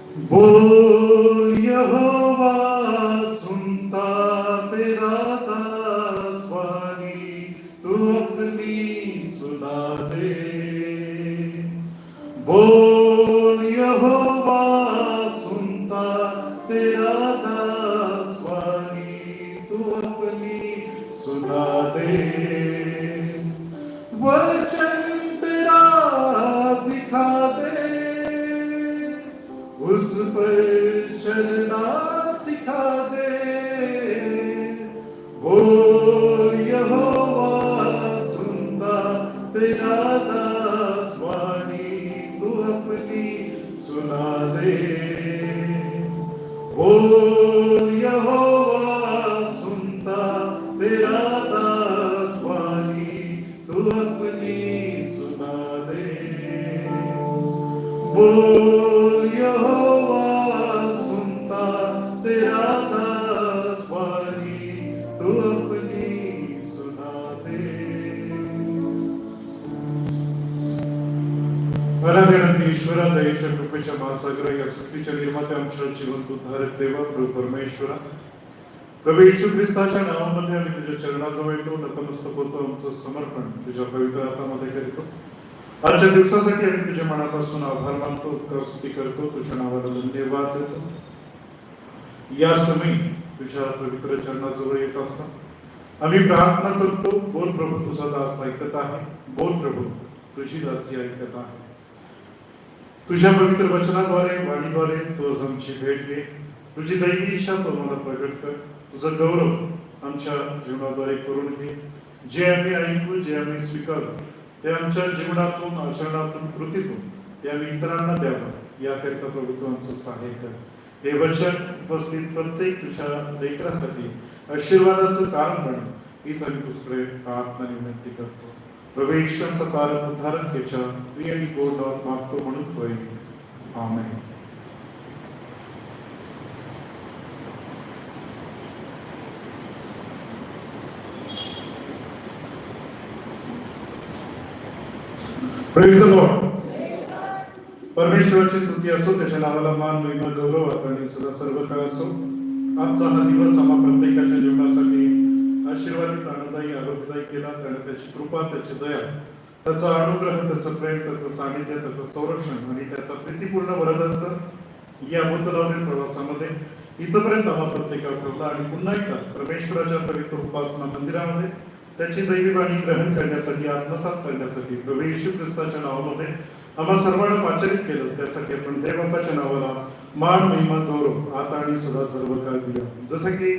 बोल यहोवा, सुनता तेरा दास वाणी, तू अपनी सुना दे। बोल यहोवा, सुनता तेरा दास वाणी, तू अपनी सुना दे। वचन तेरा दिखा दे, उस पर चलना सिखा दे। बोल यहोवा, सुनता तेरा दास वाणी, तू अपनी सुना दे। बोल यहोवा, सुनता तेरा दास वाणी, तू अपनी सुना दे। बोल यहोवा, सुनता तेरा दास वाणी, तू अपनी सुना दे। आराधनार्थी ईश्वरा, दयेच्या कृपेच्या महासागर, या सृष्टीच्या निर्मात्या आमच्या जिवंत उद्धारक देवा प्रभू परमेश्वरा, प्रभू येशू ख्रिस्ताच्या नावामध्ये आम्ही तुझ्या चरणाजवळ येतो, नतमस्तक होतो, आमचं समर्पण तुझ्या पवित्र हातामध्ये करतो। आजच्या दिवसासाठी आम्ही तुझ्या मनापासून आभार मानतो, स्तुती करतो, तुझ्या नावाला धन्यवाद देतो। या समय तुझ्या पवित्र चरणाजवळ येत असता आम्ही प्रार्थना करतो, बोल प्रभू, तुझा दास ऐकत आहे। बोल प्रभू, तुझी दासी ऐकत आहे। तुझ्या पवित्र वचनाद्वारे, वाणीद्वारे तू आज आमची भेट घे। तुझी दैवी इच्छा तो मला प्रगट कर। तुझा गौरव आमच्या जीवनाद्वारे करून घे। जे आम्ही ऐकू, जे आम्ही स्वीकारू, ते आमच्या जीवनातून, आचरणातून, कृतीतून ते आम्ही इतरांना द्यावं, याकरिता प्रभू तू आमचं सहाय्य कर। हे वचन उपस्थित प्रत्येक तुझ्या लेकरासाठी आशीर्वादाचं कारण बन, हीच आम्ही तुझ्याकडे प्रार्थना विनंती करतो। प्रभू येशूचा कारण उद्धारकेच्या प्रिय आणि गोड नावात मागतो म्हणून होय, आमेन। Praise the Lord. परमेश्वराची स्तुती असो, त्याच्या नावाला मान, महिमा, गौरव आणि सदा सर्व काळ असो। आजचा हा दिवस आम्हा प्रत्येकाच्या जीवनासाठी आशीर्वादित, आनंददायी, आरोग्यदायी केला। त्याने त्याची कृपा, त्याची दया, त्याचा अनुग्रह, त्याचं प्रेम, त्याचं सानिध्य, त्याचं संरक्षण आणि त्याचा प्रीतीपूर्ण वरद असतं या बुद्धलावरील प्रवासामध्ये इथपर्यंत आम्हा प्रत्येकाला ठेवला। आणि पुन्हा एकदा परमेश्वराच्या पवित्र उपासना मंदिरामध्ये त्याची दैवी वाणी ग्रहण करण्यासाठी, आत्मसात करण्यासाठी प्रभू येशू ख्रिस्ताच्या नावामध्ये आम्हा सर्वांना पाचारित केलं। त्यासाठी आपण देवबापाच्या नावाला मान, महिमा, गौरव आता आणि सदा सर्व काळ दिला। जसं की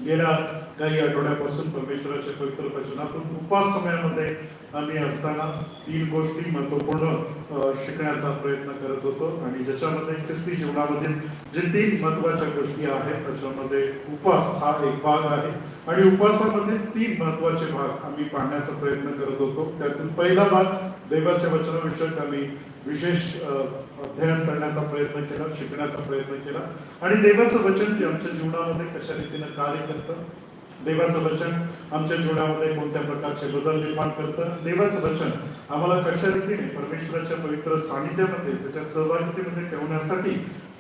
गेल्या काही आठवड्यापासून परमेश्वराच्या पवित्र वचनातून उपास समयामध्ये आम्ही असताना 3 गोष्टी महत्वपूर्ण शिकण्याचा प्रयत्न करत होतो, आणि ज्याच्यामध्ये ख्रिस्ती जीवनामध्ये जे 3 महत्वाच्या गोष्टी आहेत त्याच्यामध्ये उपास हा एक भाग आहे। आणि उपासामध्ये 3 महत्वाचे भाग आम्ही पाहण्याचा प्रयत्न करत होतो। त्यातून पहिला भाग देवाच्या वचनाविषयक आम्ही विशेष अध्ययन करण्याचा प्रयत्न केला, शिकण्याचा प्रयत्न केला। आणि देवाचं वचन जे आमच्या जीवनामध्ये कशा रीतीने कार्य करतं, देवाचं वचन आमच्या जीवनामध्ये कोणत्या प्रकारचे बदल निर्माण करतं, देवाचं वचन आम्हाला कशा रीतीने परमेश्वराच्या पवित्र सानिध्यामध्ये, त्याच्या सहभागितेमध्ये ठेवण्यासाठी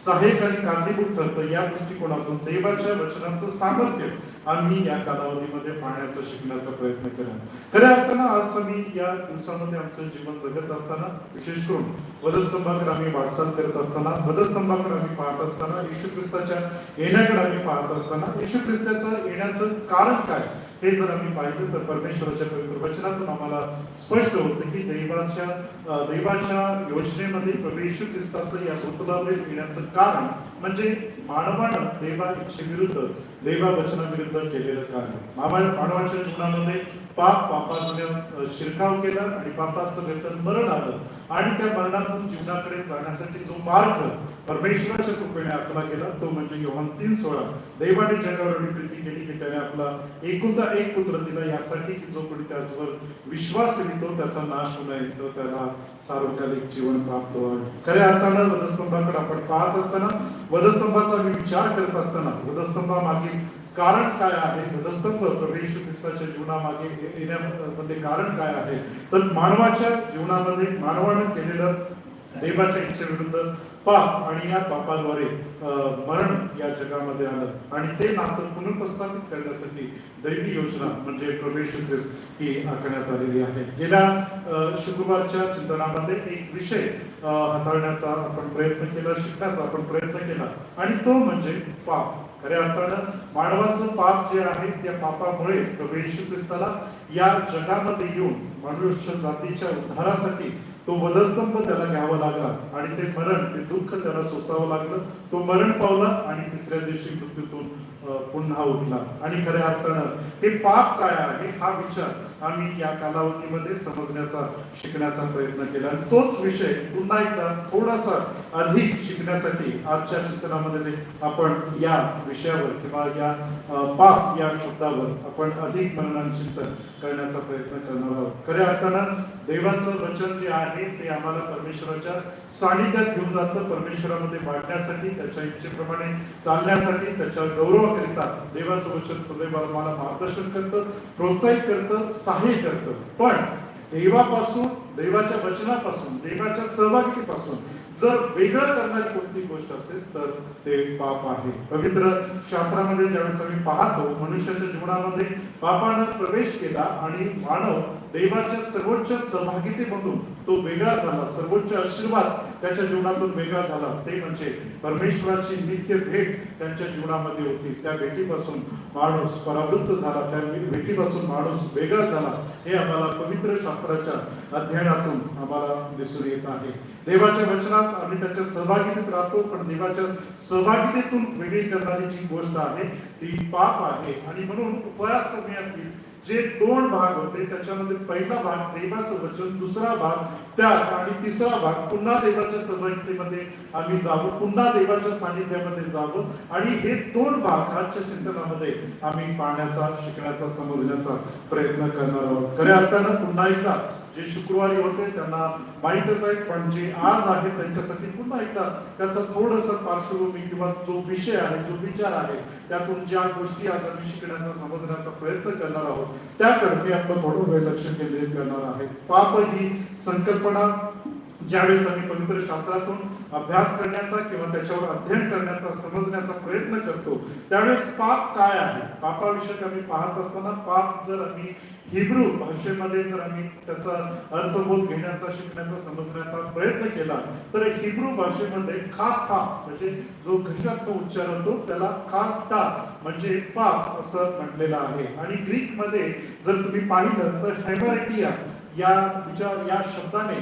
सहाय्यक आणि कारणीभूत ठरतं, या दृष्टिकोनातून देवाच्या वचनाचं सामर्थ्य आम्ही या कालावधीमध्ये पाहण्याचा, शिकण्याचा प्रयत्न केला। खऱ्या अर्थानं आज आम्ही या दिवसामध्ये आमचं जीवन जगत असताना, विशेष करून वधस्तंभाकडे आम्ही वाटचाल करत असताना, वधस्तंभाकडे आम्ही पाहत असताना, येशू ख्रिस्ताच्या येण्याकडे आम्ही पाहत असताना, येशू ख्रिस्ताचं येण्याचं कारण काय हे जर आम्ही पाहिलं तर परमेश्वराच्या पवित्र वचनातून आम्हाला स्पष्ट होतं की देवाच्या योजनेमध्ये प्रभू येशू ख्रिस्ताचं या भूतलावरील येण्याचं कारण म्हणजे मानवानं देवा इच्छेविरुद्ध, देवा वचनाविरुद्ध केलेलं कार्य। मानवाच्या जीवनामध्ये पापाने शिरकाव केला आणि पापाचं वेतन मरण आलं, आणि त्या मरणातून जीवनाकडे जाण्यासाठी जो मार्ग परमेश्वराच्या कृपेने आखला गेला तो म्हणजे योहान 3:16, देवाने जगावर एवढी प्रीती केली की त्याने आपला एकुलता एक पुत्र दिला, यासाठी की जो कोणी त्याच्यावर विश्वास ठेवतो त्याचा नाश होऊ नये, तो त्याला सार्वकालिक जीवन प्राप्त व्हावे। खऱ्या अर्थानं वधस्तंभाकडे आपण पाहत असताना, वधस्तंभाचा विचार करत असताना, वधस्तंभामागील कारण काय आहे, वधस्तंभ प्रभू येशू ख्रिस्ताच्या जीवनामागे येण्यामध्ये कारण काय आहे, तर मानवाच्या जीवनामध्ये मानवाने केलेलं देवाच्या इच्छेविरुद्ध पाप आणि या पापाद्वारे मरण या जगामध्ये आलं आणि ते नातं पुनर्प्रस्थापित करण्यासाठी दैवी योजना म्हणजे प्रभू येशू ख्रिस्त ही आखण्यात आलेली आहे. गेल्या शुक्रवारच्या चिंतनामध्ये एक विषय हाताळण्याचा आपण प्रयत्न केला, शिकण्याचा आपण प्रयत्न केला आणि तो म्हणजे पाप. खऱ्या अर्थानं मानवाचं पाप जे आहे त्या पापामुळे प्रभू येशू ख्रिस्ताला या जगामध्ये येऊन मनुष्य जातीच्या उद्धारासाठी तो वधस्तंभ त्याला घ्यावा लागला आणि ते मरण, ते दुःख त्याला सोसावं लागलं. तो मरण पावला आणि तिसऱ्या दिवशी मृत्यूतून पुन्हा उठला. आणि खऱ्या अर्थानं हे पाप काय आहे हा विचार आम्ही या कालावधीमध्ये समजण्याचा, शिकण्याचा प्रयत्न केला. आणि तोच विषय पुन्हा एकदा थोडासा अधिक शिकण्यासाठी आजच्या चिंतनामध्ये आपण या विषयावर किंवा या पाप या शब्दावर आपण अधिक मनन चिंतन करण्याचा प्रयत्न करणार आहोत. खऱ्या अर्थानं देवाचं वचन जे आहे ते आम्हाला परमेश्वराच्या सानिध्यात घेऊन जातं, परमेश्वरामध्ये वाढण्यासाठी, त्याच्या इच्छेप्रमाणे चालण्यासाठी, त्याच्या गौरवाकरिता देवाचं वचन सदैव आम्हाला मार्गदर्शन करतं, प्रोत्साहित करतं, सहाय्य करतं. पण देवापासून, देवाच्या वचनापासून, देवाच्या सहभागितेपासून जर वेगळं करणारी कोणती गोष्ट असेल तर ते पाप आहे. पवित्र शास्त्रामध्ये ज्यावेळेस आम्ही पाहतो मनुष्याच्या जीवनामध्ये पापानं प्रवेश केला आणि मानव देवाच्या सर्वोच्च सहभागितेमधून तो वेगळा झाला, सर्वोच्च आशीर्वाद त्याच्या जीवनातून वेगळा झाला. ते म्हणजे परमेश्वराची नित्य भेट त्यांच्या जीवनामध्ये होती. त्या भेटीपासून माणूस परावृत्त झाला, त्या भेटीपासून माणूस वेगळा झाला. हे आम्हाला पवित्र शास्त्राच्या अध्ययनातून आम्हाला दिसून येत आहे. देवाच्या वचनात आम्ही त्याच्या सहभागितेत राहतो, पण देवाच्या सहभागितेतून वेगळी करणारी जी गोष्ट आहे ती पाप आहे. आणि म्हणून उपवास समयातील जे दोन भाग होते त्याच्यामध्ये पहिला भाग देवाचं वचन, दुसरा भाग त्याग आणि तिसरा भाग पुन्हा देवाच्या सहभागितेमध्ये आम्ही जावं, पुन्हा देवाच्या सानिध्यामध्ये जावं. आणि हे दोन भाग आजच्या चिंतनामध्ये आम्ही पाहण्याचा, शिकण्याचा, समजण्याचा प्रयत्न करणार आहोत. खऱ्या अर्थानं पुन्हा एकदा जे शुक्रवारी होते त्यांना माहीतच आहे, पण जे आज आहे त्यांच्यासाठी पुन्हा एकदा त्याचा थोडंसं पार्श्वभूमी किंवा जो विषय आहे, जो विचार आहे, त्यातून ज्या गोष्टी आज आम्ही शिकण्याचा, समजण्याचा प्रयत्न करणार आहोत त्याकडे मी आपलं थोडं वेळ लक्ष केंद्रित करणार आहे. पाप ही संकल्पना ज्यावेळेस आम्ही पवित्र शास्त्रातून अभ्यास करण्याचा किंवा त्याच्यावर अध्ययन करण्याचा, समजण्याचा प्रयत्न करतो त्यावेळेस पाप काय आहे, पापाविषयक आम्ही पाहत असताना पाप जर आम्ही हिब्रू भाषेमध्ये जर आम्ही त्याचा अर्थबोध घेण्याचा, शिकण्याचा, समजण्याचा प्रयत्न केला तर हिब्रू भाषेमध्ये खाटा म्हणजे जो घशात उच्चार होतो त्याला खाटा म्हणजे पाप असं म्हटलेलं आहे. आणि ग्रीक मध्ये जर तुम्ही पाहिलं तर हेमरेटिया या शब्दाने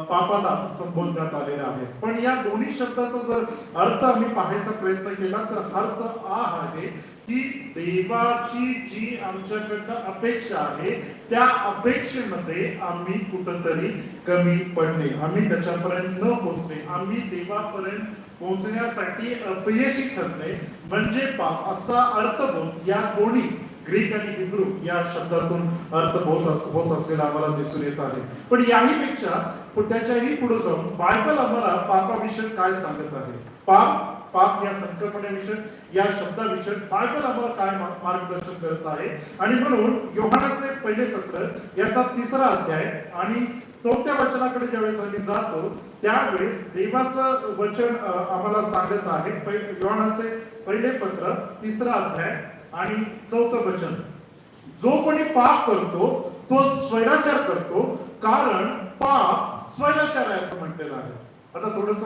पापाला संबोधण्यात आलेला आहे. पण या दोन्ही शब्दाचा जर अर्थ आम्ही पाहायचा प्रयत्न केला तर अर्थ आहे की देवाची जी आमच्याकडनं अपेक्षा आहे त्या अपेक्षेमध्ये आम्ही कुठंतरी कमी पडणे, आम्ही त्याच्यापर्यंत न पोहोचणे, आम्ही देवापर्यंत पोहोचण्यासाठी अपयशी ठरणे म्हणजे पाप असा अर्थबोध या दोन्ही ग्रीक आणि हिब्रू या शब्दातून अर्थ होत असलेला आम्हाला दिसून येत आहे. पण याही पेक्षा त्याच्याही पुढे जाऊन बायबल आम्हाला पापाविषयी काय सांगत आहे, पाप या संकल्पनेविषयी, या शब्दाविषयी बायबल आम्हाला काय मार्गदर्शन करत आहे. आणि म्हणून योहानाचे पहिले पत्र याचा 3रा अध्याय आणि 4थ्या वचनाकडे ज्यावेळेस आम्ही जातो त्यावेळेस देवाचं वचन आम्हाला सांगत आहे. योहानाचे पहिले पत्र 3रा अध्याय आणि 4थं वचन, जो कोणी पाप करतो तो स्वैराचार करतो, कारण पाप स्वैराचार आहे असं म्हटलेलं आहे. आता थोडस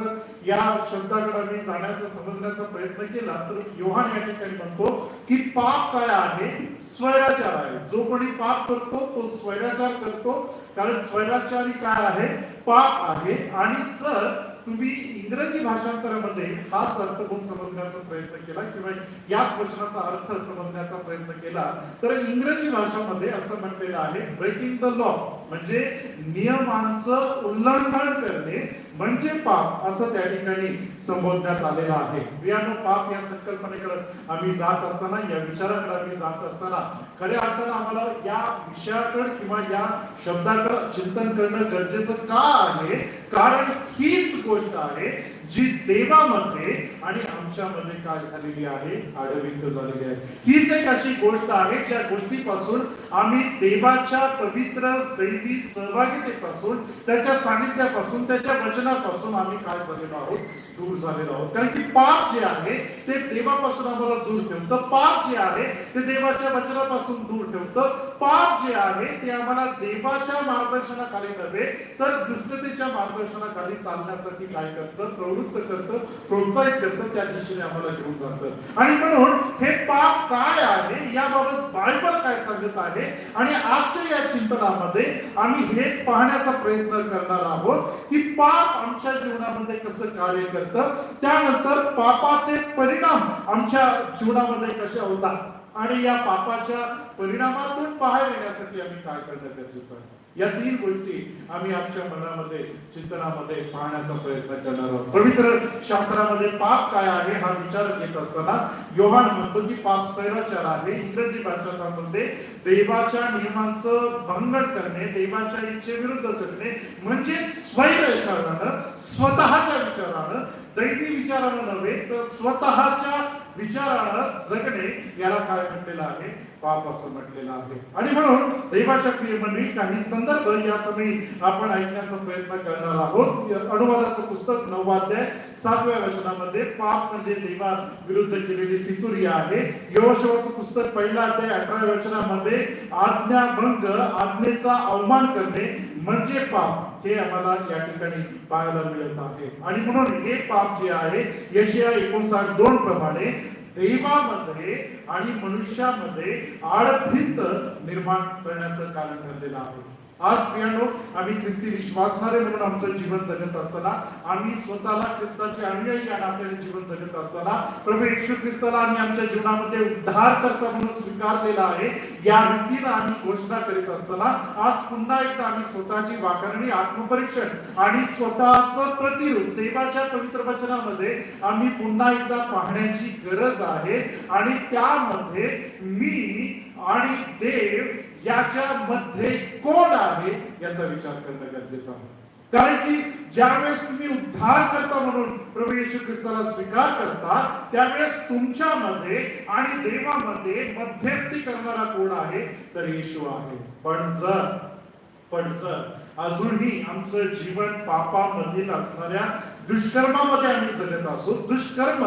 या शब्दाकडे आम्ही जाण्याचा, समजण्याचा प्रयत्न केला तर योहान या ठिकाणी म्हणतो की पाप काय आहे, स्वैराचार आहे. जो कोणी पाप करतो तो स्वैराचार करतो, कारण स्वैराचारी काय आहे, पाप आहे. आणि जर तुम्ही इंग्रजी भाषांतरामध्ये हाच अर्थबोध समजण्याचा प्रयत्न केला किंवा याच वचनाचा अर्थ समजण्याचा प्रयत्न केला तर इंग्रजी भाषामध्ये असं म्हटलेलं आहे ब्रेकिंग द लॉ म्हणजे नियमांचं उल्लंघन करणे म्हणजे पाप असं त्या ठिकाणी संबोधण्यात आलेलं आहे. प्रियानो, पाप या संकल्पनेकडे आम्ही जात असताना, या विचाराकडे आम्ही जात असताना खऱ्या अर्थानं आम्हाला या विषयाकडे किंवा या शब्दाकडे चिंतन करणं गरजेचं का आहे, कारण हीच गोष्ट आहे जी देवामध्ये आणि आमच्यामध्ये काय झालेली आहे, आडविंत झालेली आहे. हीच एक अशी गोष्ट आहे ज्या गोष्टीपासून आम्ही देवाच्या पवित्र दैवी सहभागितेपासून, त्याच्या सानिध्यापासून, त्याच्या वचनापासून आम्ही काय झालेलो आहोत, दूर झालेलो आहोत. कारण की पाप जे आहे ते देवापासून आम्हाला दूर ठेवतं. पाप जे आहे ते देवाच्या वचनापासून दूर ठेवतं. पाप जे आहे ते आम्हाला देवाच्या मार्गदर्शनाखाली नव्हे तर दुष्टतेच्या मार्गदर्शनाखाली चालण्यासाठी काय करतं, प्रवृत्त करतं, प्रोत्साहित करतं, त्या दिशेने आम्हाला घेऊन जातं. आणि म्हणून हे पाप काय आहे याबाबत बायबल काय सांगत आहे आणि आजच्या या चिंतनामध्ये आम्ही हेच पाहण्याचा प्रयत्न करणार आहोत की पाप आमच्या जीवनामध्ये कसं कार्य करतं, त्यानंतर पापाचे परिणाम आमच्या जीवनामध्ये कसे होतात आणि या पापाच्या परिणामातून बाहेर येण्यासाठी आम्ही काय करणं गरजेचं आहे. या तीन गोष्टी आम्ही आमच्या मनामध्ये, चिंतनामध्ये पाहण्याचा प्रयत्न करणार आहोत. पवित्र शास्त्रामध्ये पाप काय आहे हा विचार घेत असताना योहान म्हणतो की पाप स्वैराचार आहे. इंग्रजी भाषांमध्ये देवाच्या नियमांचं भंग करणे, देवाच्या इच्छेविरुद्ध जगणे म्हणजे स्वैराचारानं, स्वतःच्या विचारानं, दैवी विचारानं नव्हे तर स्वतःच्या विचारानं जगणे याला काय म्हटलेलं आहे, पाप असं म्हटलेलं आहे. आणि म्हणून देवाच्या प्रिय मंडळी काही संदर्भ या समयी आपण ऐकण्याचा प्रयत्न करणार आहोत. अनुवादाचं पुस्तक 9 अध्याय 7व्या वचनामध्ये पाप म्हणजे देवा विरुद्ध केलेली फितुरी आहे. यहोशूआचं पुस्तक 1 अध्याय 18व्या वचनामध्ये आज्ञाभंग, आज्ञेचा अवमान करणे म्हणजे पाप हे आम्हाला या ठिकाणी पाहायला मिळत आहे. आणि म्हणून हे पाप जे आहे यशाया 59:2 प्रमाणे देवामध्ये आणि मनुष्यामध्ये आडभिंत निर्माण करण्याचं कारण ठरलेलं आहे. आज प्रियांनो, आम्ही ख्रिस्ती विश्वासणारे म्हणून आमचं जीवन जगत असताना, आम्ही स्वतःला ख्रिस्ताचे अनुयायी या नात्याने जीवन जगत असताना प्रभू येशू ख्रिस्ताला आम्ही आमच्या जीवनामध्ये उद्धारकर्ता म्हणून स्वीकारलेला आहे या रीतीने आम्ही घोषणा करीत असताना आज पुन्हा एकदा आम्ही स्वतःची वाखाणणी, आत्मपरीक्षण आणि स्वतःचं प्रतिरूप देवाच्या पवित्र वचनामध्ये आम्ही पुन्हा एकदा पाहण्याची गरज आहे. आणि त्यामध्ये मी आणि देव याच्या मध्ये कोण आहे याचा विचार करणं गरजेचं आहे. कारण की ज्यावेळेस तुम्ही उद्धारकर्ता म्हणून प्रभू येशू ख्रिस्ताला स्वीकार करता त्यावेळेस तुमच्यामध्ये आणि देवामध्ये मध्यस्थी करणारा कोण आहे तर येशू आहे. पण जर अजूनही आमचं जीवन पापामधील असणाऱ्या दुष्कर्मामध्ये आम्ही जगत असू, दुष्कर्म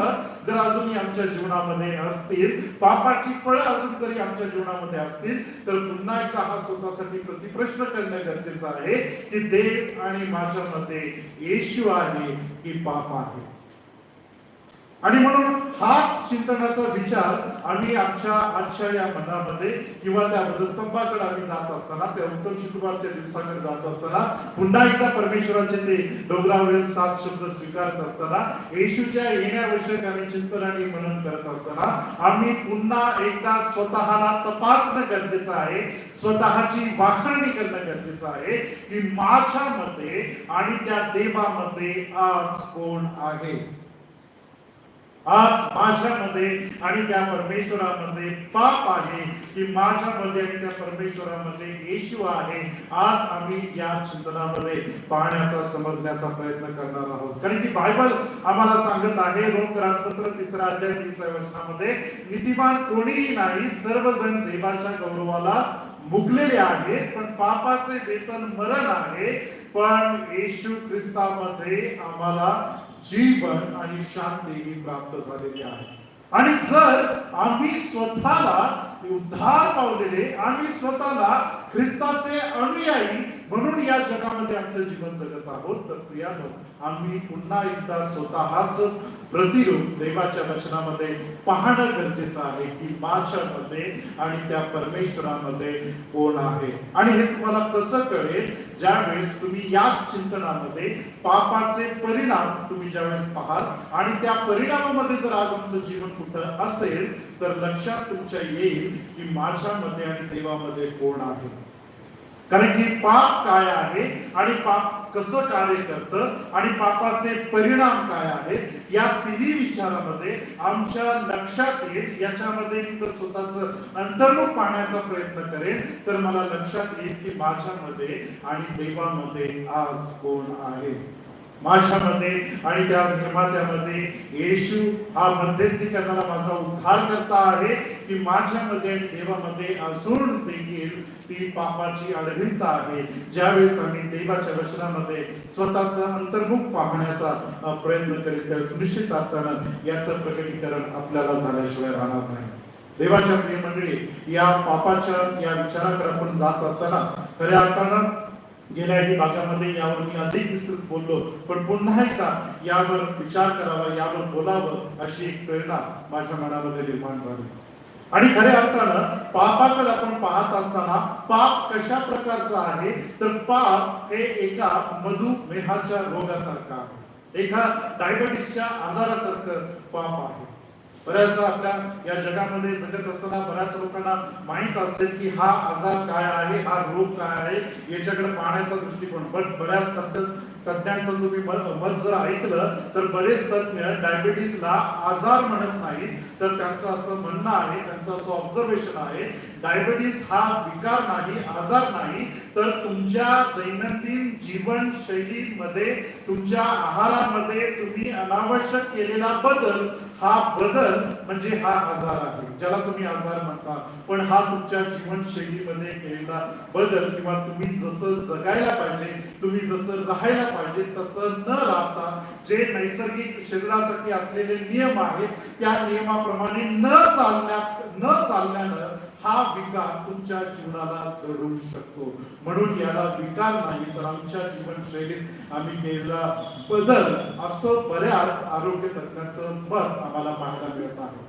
जर अजूनही आमच्या जीवनामध्ये असतील, पापाची फळं अजून तरी आमच्या जीवनामध्ये असतील, तर पुन्हा एकदा हा स्वतःसाठी प्रतिप्रश्न करणं गरजेचं आहे की देव आणि माझ्यामध्ये येशू आहे की पाप आहे. आणि म्हणून हाच चिंतनाचा विचार आम्ही आमच्या आजच्या या मनामध्ये किंवा त्या वधस्तंभाकडे आम्ही जात असताना, त्या उत्तम शुक्रवारच्या दिवसाकडे जात असताना, पुन्हा एकदा परमेश्वराचे ते डोंगरावरील 7 शब्द स्वीकारत असताना, येशूच्या येण्याविषयक आम्ही चिंतन आणि मनन करत असताना आम्ही पुन्हा एकदा स्वतःला तपासणं गरजेचं आहे, स्वतःची वाखाणणी करणं गरजेचं आहे की माझ्यामध्ये आणि त्या देवामध्ये आज कोण आहे. आज माझ्यामध्ये आणि त्या परमेश्वरामध्ये पाप आहे की माझ्यामध्ये आणि त्या परमेश्वरामध्ये येशू आहे. आज आम्ही या चिंतनामध्ये पाहण्याचा, समजण्याचा प्रयत्न करणार आहोत. कारण की बायबल आम्हाला सांगत आहे, रोमकरासपत्र 3 अध्याय 30व्या वचनामध्ये, नीतिमान कोणीही नाही, सर्वजण देवाच्या गौरवाला मुकलेले आहेत, पण पापाचे वेतन मरण आहे, पण येशू ख्रिस्तामध्ये आम्हाला जीवन आणि शांती ही प्राप्त झालेली आहे. आणि जर आम्ही स्वतःला उद्धार पावलेले, आम्ही स्वतःला ख्रिस्ताचे अनुयायी म्हणून या जगामध्ये आमचं जीवन जगत आहोत, तर प्रियानो, आम्ही पुन्हा एकदा स्वतःच प्रतिरूप देवाच्या वचनामध्ये पाहणं गरजेचं आहे की माझ्यामध्ये आणि त्या परमेश्वरामध्ये कोण आहे. आणि हे तुम्हाला कसं कळेल, ज्यावेळेस तुम्ही याच चिंतनामध्ये पापाचे परिणाम तुम्ही ज्यावेळेस पाहाल आणि त्या परिणामामध्ये जर आज आमचं जीवन कुठं असेल तर लक्षात तुमच्या येईल की माझ्यामध्ये आणि देवामध्ये कोण आहे. कारण की पाप काय आहे आणि पाप कसं कार्य करतं आणि पापाचे परिणाम काय आहेत या तिन्ही विचारामध्ये आमच्या लक्षात येईल. याच्यामध्ये मी जर स्वतःच अंतर्मुख पाहण्याचा प्रयत्न करेन तर मला लक्षात येईल की माझ्यामध्ये आणि देवामध्ये आज कोण आहे. माझ्यामध्ये आणि त्या निर्मात्यामध्ये येशू हा मध्यस्थी करणारा माझा उद्धार करता आहे, की माझ्यामध्ये आणि देवामध्ये असून देखील ती पापाची अडविता आहे. ज्यावेळेस आम्ही देवाच्या वचनामध्ये स्वतःचा अंतर्मुख पाहण्याचा प्रयत्न करीत त्या सुनिश्चित असताना याचं प्रकटीकरण आपल्याला झाल्याशिवाय राहणार नाही. देवाच्या प्रिय मंडळी, या पापाच्या या विचाराकडे आपण जात असताना खऱ्या अर्थानं गेल्याही भागामध्ये यावर मी अधिक विस्तृत बोललो, पण पुन्हा एकदा यावर विचार करावा, यावर बोलावं अशी एक प्रेरणा माझ्या मनामध्ये निर्माण झाली. आणि खऱ्या अर्थानं पापाकडे आपण पाहत असताना पाप कशा प्रकारचा आहे, तर पाप हे एका मधुमेहाच्या रोगासारखा आहे, एका डायबिटीसच्या आजारासारखं पाप आहे. बऱ्याचदा आपल्या या जगामध्ये जगत असताना बऱ्याच लोकांना माहित असेल की हा आजार काय आहे, हा रोग काय आहे, याच्याकडे पाहण्याचा दृष्टिकोन. पण बऱ्याच तज्ञांचं तुम्ही मत जर ऐकलं तर बरेच तज्ञ डायबिटीसला आजार म्हणत नाही, तर त्यांचं असं म्हणणं आहे, त्यांचं असं ऑब्झर्वेशन आहे, डायबिटीस हा विकार नाही, आजार नाही, तर तुमच्या दैनंदिन जीवनशैलीमध्ये, तुमच्या आहारामध्ये तुम्ही अनावश्यक केलेला बदल, हा बदल म्हणजे हा आजार आहे, ज्याला तुम्ही आजार म्हणता. पण हा तुमच्या जीवनशैलीमध्ये केलेला बदल, किंवा तुम्ही जसं जगायला पाहिजे, तुम्ही जसं राहायला पाहिजे तसं न राहता जे नैसर्गिक शरीरासाठी असलेले नियम आहेत त्या नियमाप्रमाणे न चालण्यानं हा विकार तुमच्या जीवनाला जडू शकतो. म्हणून याला विकार नाही, तर आमच्या जीवनशैलीत आम्ही केलेला बदल, असं बऱ्याच आरोग्य तज्ञांचं मत आम्हाला पाहायला मिळत आहे.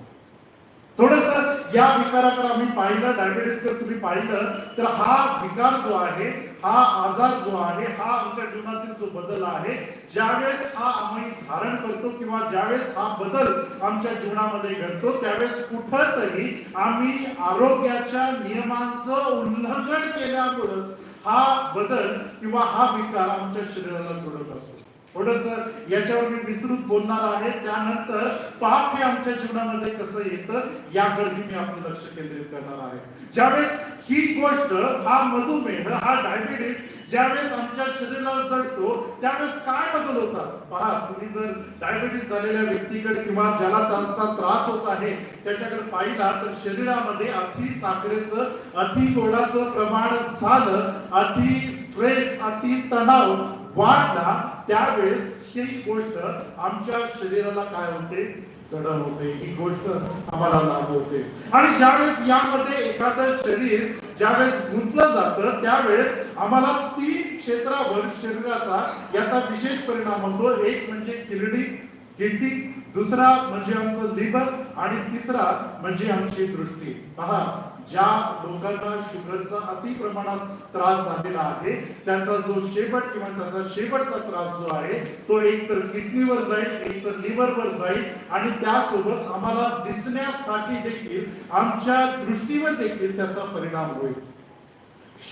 थोडस या विकाराकडे आम्ही पाहिलं, डायबिटीस जर तुम्ही पाहिलं तर हा विकार जो आहे, हा आजार जो आहे, हा आमच्या जीवनातील जो बदल आहे, ज्यावेळेस हा आम्ही धारण करतो किंवा ज्यावेळेस हा बदल आमच्या जीवनामध्ये घडतो, त्यावेळेस कुठंतरी आम्ही आरोग्याच्या नियमांचं उल्लंघन केल्यामुळेच हा बदल किंवा हा विकार आमच्या शरीराला जोडत असतो. थोडस याच्यावर मी विस्तृत बोलणार आहे. त्यानंतर पाप हे आमच्या जीवनामध्ये कसं येतं याकडे मी आपलं लक्ष केंद्रित करणार आहे. ज्यावेळेस ही गोष्ट, हा मधुमेह, हा डायबिटीस ज्यावेळेस आमच्या शरीराला जडतो, त्यावेळेस काय बदल होतात पहा. तुम्ही जर डायबिटीस झालेल्या व्यक्तीकडे किंवा ज्याला त्यांचा त्रास होत आहे त्याच्याकडे पाहिला तर शरीरामध्ये अति साखरेचं, अति गोडाचं प्रमाण झालं, अति स्ट्रेस, अति तणाव वाढला, त्यावेळेस ही गोष्ट आमच्या शरीराला काय होते, जडण होते. ही गोष्ट आम्हाला लाभ होते. आणि ज्यावेळेस यामध्ये एखादं शरीर ज्यावेळेस गुंतलं जातं, त्यावेळेस आम्हाला 3 क्षेत्रावर शरीराचा याचा विशेष परिणाम होतो. एक म्हणजे किडनी, दुसरा म्हणजे आमचं लिव्हर, आणि तिसरा म्हणजे आमची दृष्टी. पहा, ज्या लोकांना शुगरचा अति प्रमाणात त्रास झालेला आहे, त्याचा जो शेवट किंवा त्याचा शेवटचा त्रास जो आहे तो एक तर किडनीवर जाईल, एक तर लिव्हरवर जाईल, आणि त्यासोबत आम्हाला दिसण्यासाठी देखील आमच्या दृष्टीवर देखील त्याचा परिणाम होईल.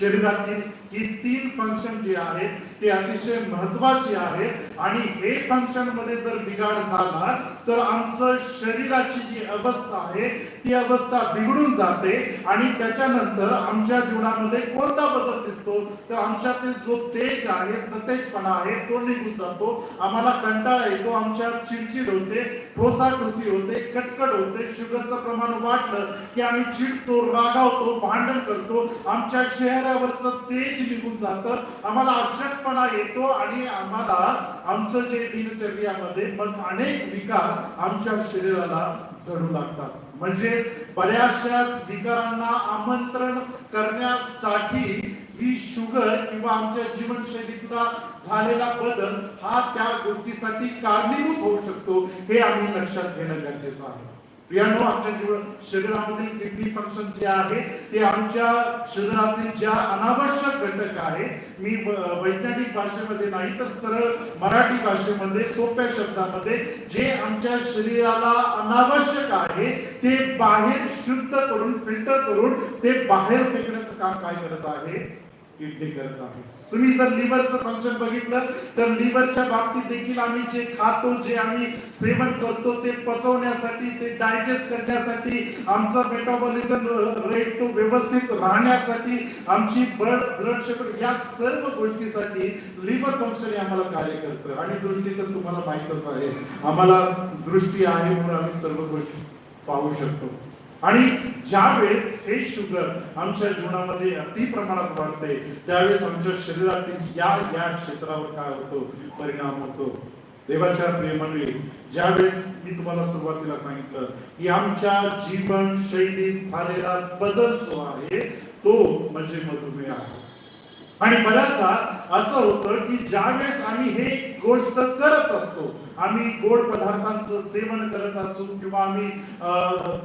शरीरातील ही 3 फंक्शन जे आहेत ते अतिशय महत्वाचे आहेत, आणि हे फंक्शन मध्ये जर बिघाड झाला तर आमचं शरीराची जी अवस्था आहे ती अवस्था बिघडून जाते, आणि त्याच्यानंतर आमच्या जीवनामध्ये कोणता बदल दिसतो तर आमच्यातील जो तेज आहे, सतेजपणा आहे तो निघून जातो. आम्हाला कंटाळा येतो, आमच्या चिडचिड होते, ठोसाठोसी होते, कटकट होते. शुगरचं प्रमाण वाढलं की आम्ही चिडतो, रागावतो, भांडण करतो, आमच्या चेहऱ्यावरचं तेज निघून जातं, आम्हाला अशक्तपणा येतो, आणि आम्हाला आमचं जे दिनचर्यामध्ये मग अनेक विकार आमच्या शरीराला जडू लागतात. म्हणजे बऱ्याचशाच विकारांना आमंत्रण करण्यासाठी ही शुगर किंवा आमच्या जीवनशैलीतला झालेला बदल हा त्या गोष्टीसाठी कारणीभूत होऊ शकतो, हे आम्ही लक्षात घेणं गरजेचं आहे. प्रियानो, आमच्या शरीरामधील किडनी फंक्शन जे आहे ते आमच्या शरीरातील ज्या अनावश्यक घटक आहे, मी वैज्ञानिक भाषेमध्ये नाही तर सरळ मराठी भाषेमध्ये सोप्या शब्दामध्ये जे आमच्या शरीराला अनावश्यक आहे ते बाहेर शुद्ध करून, फिल्टर करून ते बाहेर फेकण्याचं काम काय करत आहे, किडनी करत आहे. तुम्ही जर लिव्हरचं फंक्शन बघितलं तर लिव्हरच्या बाबतीत देखील आम्ही जे खातो, जे आम्ही सेवन करतो, ते पचवण्यासाठी, ते डायजेस्ट करण्यासाठी, आमचा मेटाबॉलिझम रेट तो व्यवस्थित राहण्यासाठी, आमची ब्लड शुगर, या सर्व गोष्टीसाठी लिव्हर फंक्शन हे आम्हाला कार्य करतं. आणि दृष्टी तर तुम्हाला माहीतच आहे, आम्हाला दृष्टी आहे म्हणून आम्ही सर्व गोष्टी पाहू शकतो. आणि ज्यावेळेस हे शुगर आमच्या जीवनामध्ये अति प्रमाणात वाढते, त्यावेळेस आमच्या शरीरातील या क्षेत्रावर काय होतो, परिणाम होतो. देवाच्या प्रिय मंडळी, ज्यावेळेस मी तुम्हाला सुरुवातीला सांगितलं की आमच्या जीवनशैलीत झालेला बदल जो आहे तो म्हणजे मधुमेह आहे. आणि बऱ्याचदा असं होतं की ज्यावेळेस आम्ही हे गोष्ट करत असतो, आम्ही गोड पदार्थांचं सेवन करत असतो किंवा आम्ही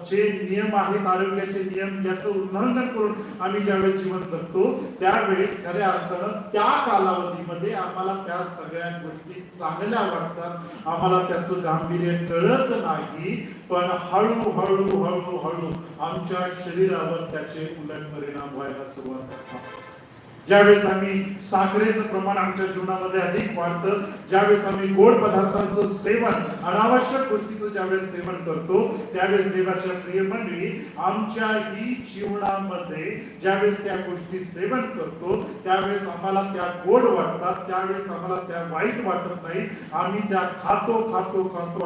जे नियम आहेत, आरोग्याचे नियम, याचं उल्लंघन करून आम्ही ज्यावेळेस जीवन जगतो, त्यावेळेस खऱ्या अर्थानं त्या कालावधीमध्ये आम्हाला त्या सगळ्या गोष्टी चांगल्या वाटतात, आम्हाला त्याचं गांभीर्य कळत नाही. पण हळूहळू आमच्या शरीरावर त्याचे उलट परिणाम व्हायला सुरुवात होतात. ज्यावेळेस आम्ही साखरेचं प्रमाण आमच्या जीवनामध्ये अधिक वाढतं, ज्यावेळेस आम्ही गोड पदार्थांचं सेवन, अनावश्यक गोष्टीचं ज्यावेळेस सेवन करतो, त्यावेळेस देवाच्या प्रिय मंडळी, आमच्याही जीवनामध्ये ज्यावेळेस त्या गोष्टी सेवन करतो, त्यावेळेस आम्हाला त्या गोड वाटतात, त्यावेळेस आम्हाला त्या वाईट वाटत नाही. आम्ही त्या खातो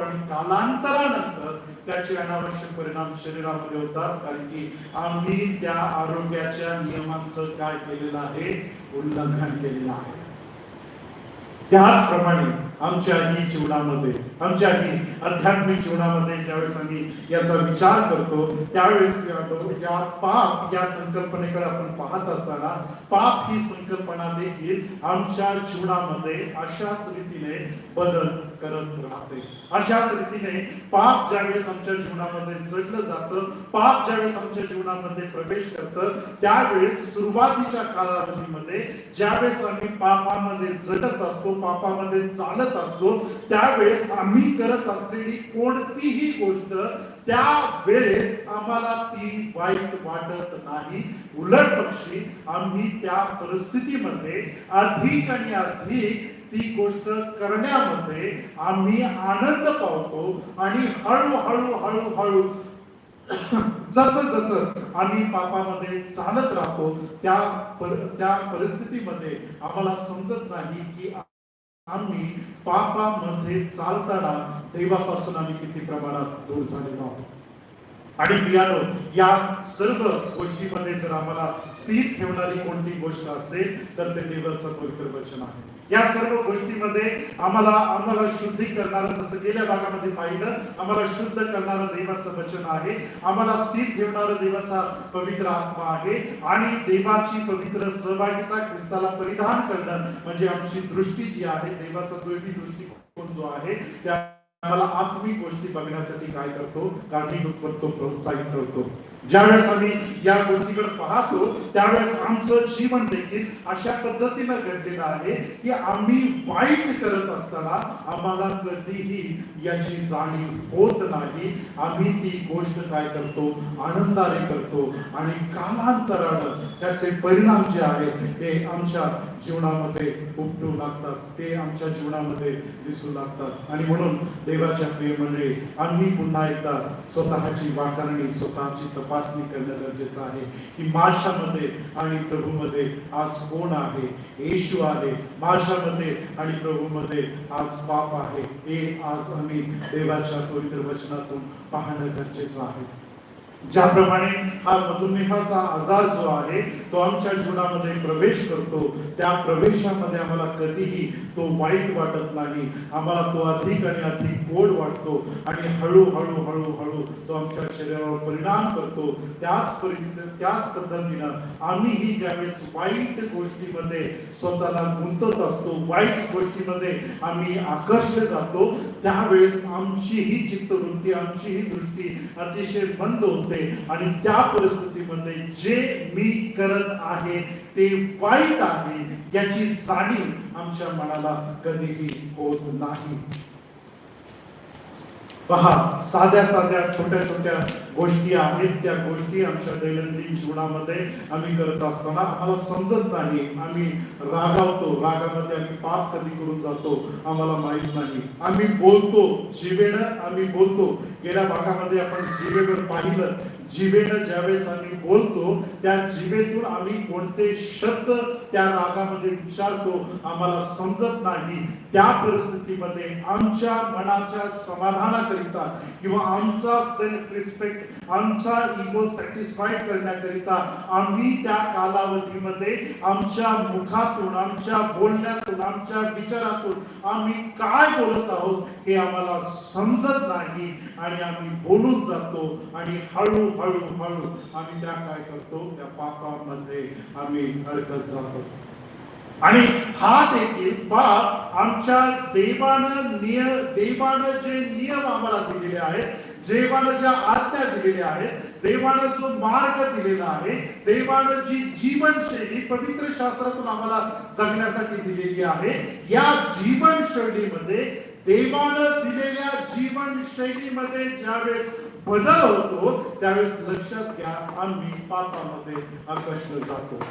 आणि कालांतरानंतर त्याचे अनावश्यक परिणाम शरीरामध्ये होतात, कारण की आम्ही त्या आरोग्याच्या नियमांचं काय केलेलं आहे, उल्लंघन केलेलं आहे. त्याचप्रमाणे आमच्याही जीवनामध्ये, आमच्याही आध्यात्मिक जीवनामध्ये ज्यावेळेस आम्ही याचा विचार करतो, त्यावेळेस या पाप या संकल्पनेकडे आपण पाहत असताना, पाप ही संकल्पना देखील आमच्या जीवनामध्ये अशाच रीतीने बदल करत राहते. अशाच रीतीने पाप ज्यावेळेस आमच्या जीवनामध्ये जडलं जातं, पाप ज्यावेळेस आमच्या जीवनामध्ये प्रवेश करतं, त्यावेळेस सुरुवातीच्या कालावधीमध्ये ज्यावेळेस आम्ही पापामध्ये जडत असतो, पापामध्ये चालत असतो, त्यावेळेस आम्ही करत असलेली कोणतीही गोष्ट त्यावेळेस आम्हाला ती वाईट वाटत नाही. उलट पक्षी आम्ही त्या परिस्थितीमध्ये अधिक आणि अधिक ती गोष्ट करण्यामध्ये आम्ही आनंद पावतो. आणि हळूहळू जसं आम्ही पापामध्ये चालत राहतो, त्या परिस्थितीमध्ये आम्हाला समजत नाही की आम्ही पापामध्ये चालताना देवापासून आम्ही किती प्रमाणात दूर झालेलो आहोत. आणि प्रियानो, या सर्व गोष्टीमध्ये जर आम्हाला स्थिर ठेवणारी कोणती गोष्ट असेल तर ते देवाचं पवित्र वचन आहे. या सर्व गोष्टीमध्ये आम्हाला शुद्धी करणारं, जसं गेल्या भागामध्ये पाहिलं, आम्हाला शुद्ध करणारं देवाचं वचन आहे, आम्हाला स्थिर ठेवणारं देवाचा पवित्र आत्मा आहे. आणि देवाची पवित्र सहभागिता, ख्रिस्ताला परिधान करणं म्हणजे आमची दृष्टी जी आहे, देवाचा दैवी दृष्टिकोन जो आहे, त्या आम्हाला आत्मिक गोष्टी बघण्यासाठी काय करतो, कारणीभूत करतो, प्रोत्साहित करतो. ज्यावेळेस आम्ही या गोष्टीकडे पाहतो, त्यावेळेस आमचं जीवन देखील अशा पद्धतीनं घडलेलं आहे की आम्ही वाईट करत असताना आम्हाला कधीही याची जाणीव होत नाही. आम्ही ती गोष्ट काय करतो, आनंदाने करतो आणि कालांतरानं त्याचे परिणाम जे आहेत ते आमच्या जीवनामध्ये उपटू लागतात, ते आमच्या जीवनामध्ये दिसू लागतात. आणि म्हणून देवाच्या प्रिय मंडळी, आम्ही पुन्हा एकदा स्वतःची वाकारणी, स्वतःची तपासणी करणं गरजेचं आहे की माझ्यामध्ये आणि प्रभूमध्ये आज कोण आहे. येशू आहे. माझ्यामध्ये आणि प्रभूमध्ये आज पाप आहे. हे आज आम्ही देवाच्या पवित्र वचनातून पाहणं गरजेचं आहे. ज्याप्रमाणे हा मधुमेहाचा आजार जो आहे तो आमच्या जीवनामध्ये प्रवेश करतो, त्या प्रवेशामध्ये आम्हाला कधीही तो वाईट वाटत नाही, आम्हाला तो अधिक आणि अधिक गोड वाटतो. आणि हळूहळू तो आमच्या शरीरावर परिणाम करतो. त्याच पद्धतीनं आम्हीही ज्यावेळेस वाईट गोष्टीमध्ये स्वतःला गुंतत असतो, वाईट गोष्टीमध्ये आम्ही आकर्षले जातो, त्यावेळेस आमचीही चित्तवृत्ती, आमचीही दृष्टी अतिशय मंद होते. आणि त्या परिस्थितीमध्ये जे मी करत आहे ते वाईट आहे याची जाणीव आमच्या मनाला कधीही होत नाही. पहा, साध्या छोट्या गोष्टी आहेत त्या गोष्टी आमच्या दैनंदिन जीवनामध्ये आम्ही करत असताना आम्हाला समजत नाही, आम्ही रागावतो, रागामध्ये आम्ही पाप कधी करून जातो आम्हाला माहित नाही. आम्ही बोलतो जिभेनं, आम्ही बोलतो. गेल्या भागामध्ये आपण जिभेवर पाहिलं, जिभेनं ज्यावेळेस आम्ही बोलतो त्या जिभेतून आम्ही कोणते शब्द त्या रागामध्ये उच्चारतो आम्हाला समजत नाही. त्या परिस्थितीमध्ये आमच्या मनाच्या समाधानाकरिता किंवा आमचा सेल्फ रिस्पेक्ट, आमचा इगो सॅटिस्फाईड करण्याकरिता आम्ही त्या कालावधीमध्ये आमच्या मुखातून, आमच्या बोलण्यातून, आमच्या विचारातून आम्ही काय बोलत आहोत हे आम्हाला समजत नाही आणि आम्ही बोलून जातो आणि हळू हळू हळू आम्ही त्या काय करतो, त्या पापामध्ये आम्ही अडकत जातो. आणि हा देखील पाप आमच्या देवानं जे नियम आम्हाला दिलेले आहेत, देवानं ज्या आज्ञा दिलेल्या आहेत, देवानं जो मार्ग दिलेला आहे, देवानं जी जीवनशैली पवित्र शास्त्रातून आम्हाला जगण्यासाठी दिलेली आहे, या जीवनशैलीमध्ये देवानं दिलेल्या जीवनशैलीमध्ये ज्यावेळेस बदल होतो त्यावेळेस लक्षात घ्या आम्ही पापामध्ये आकर्षित जातो.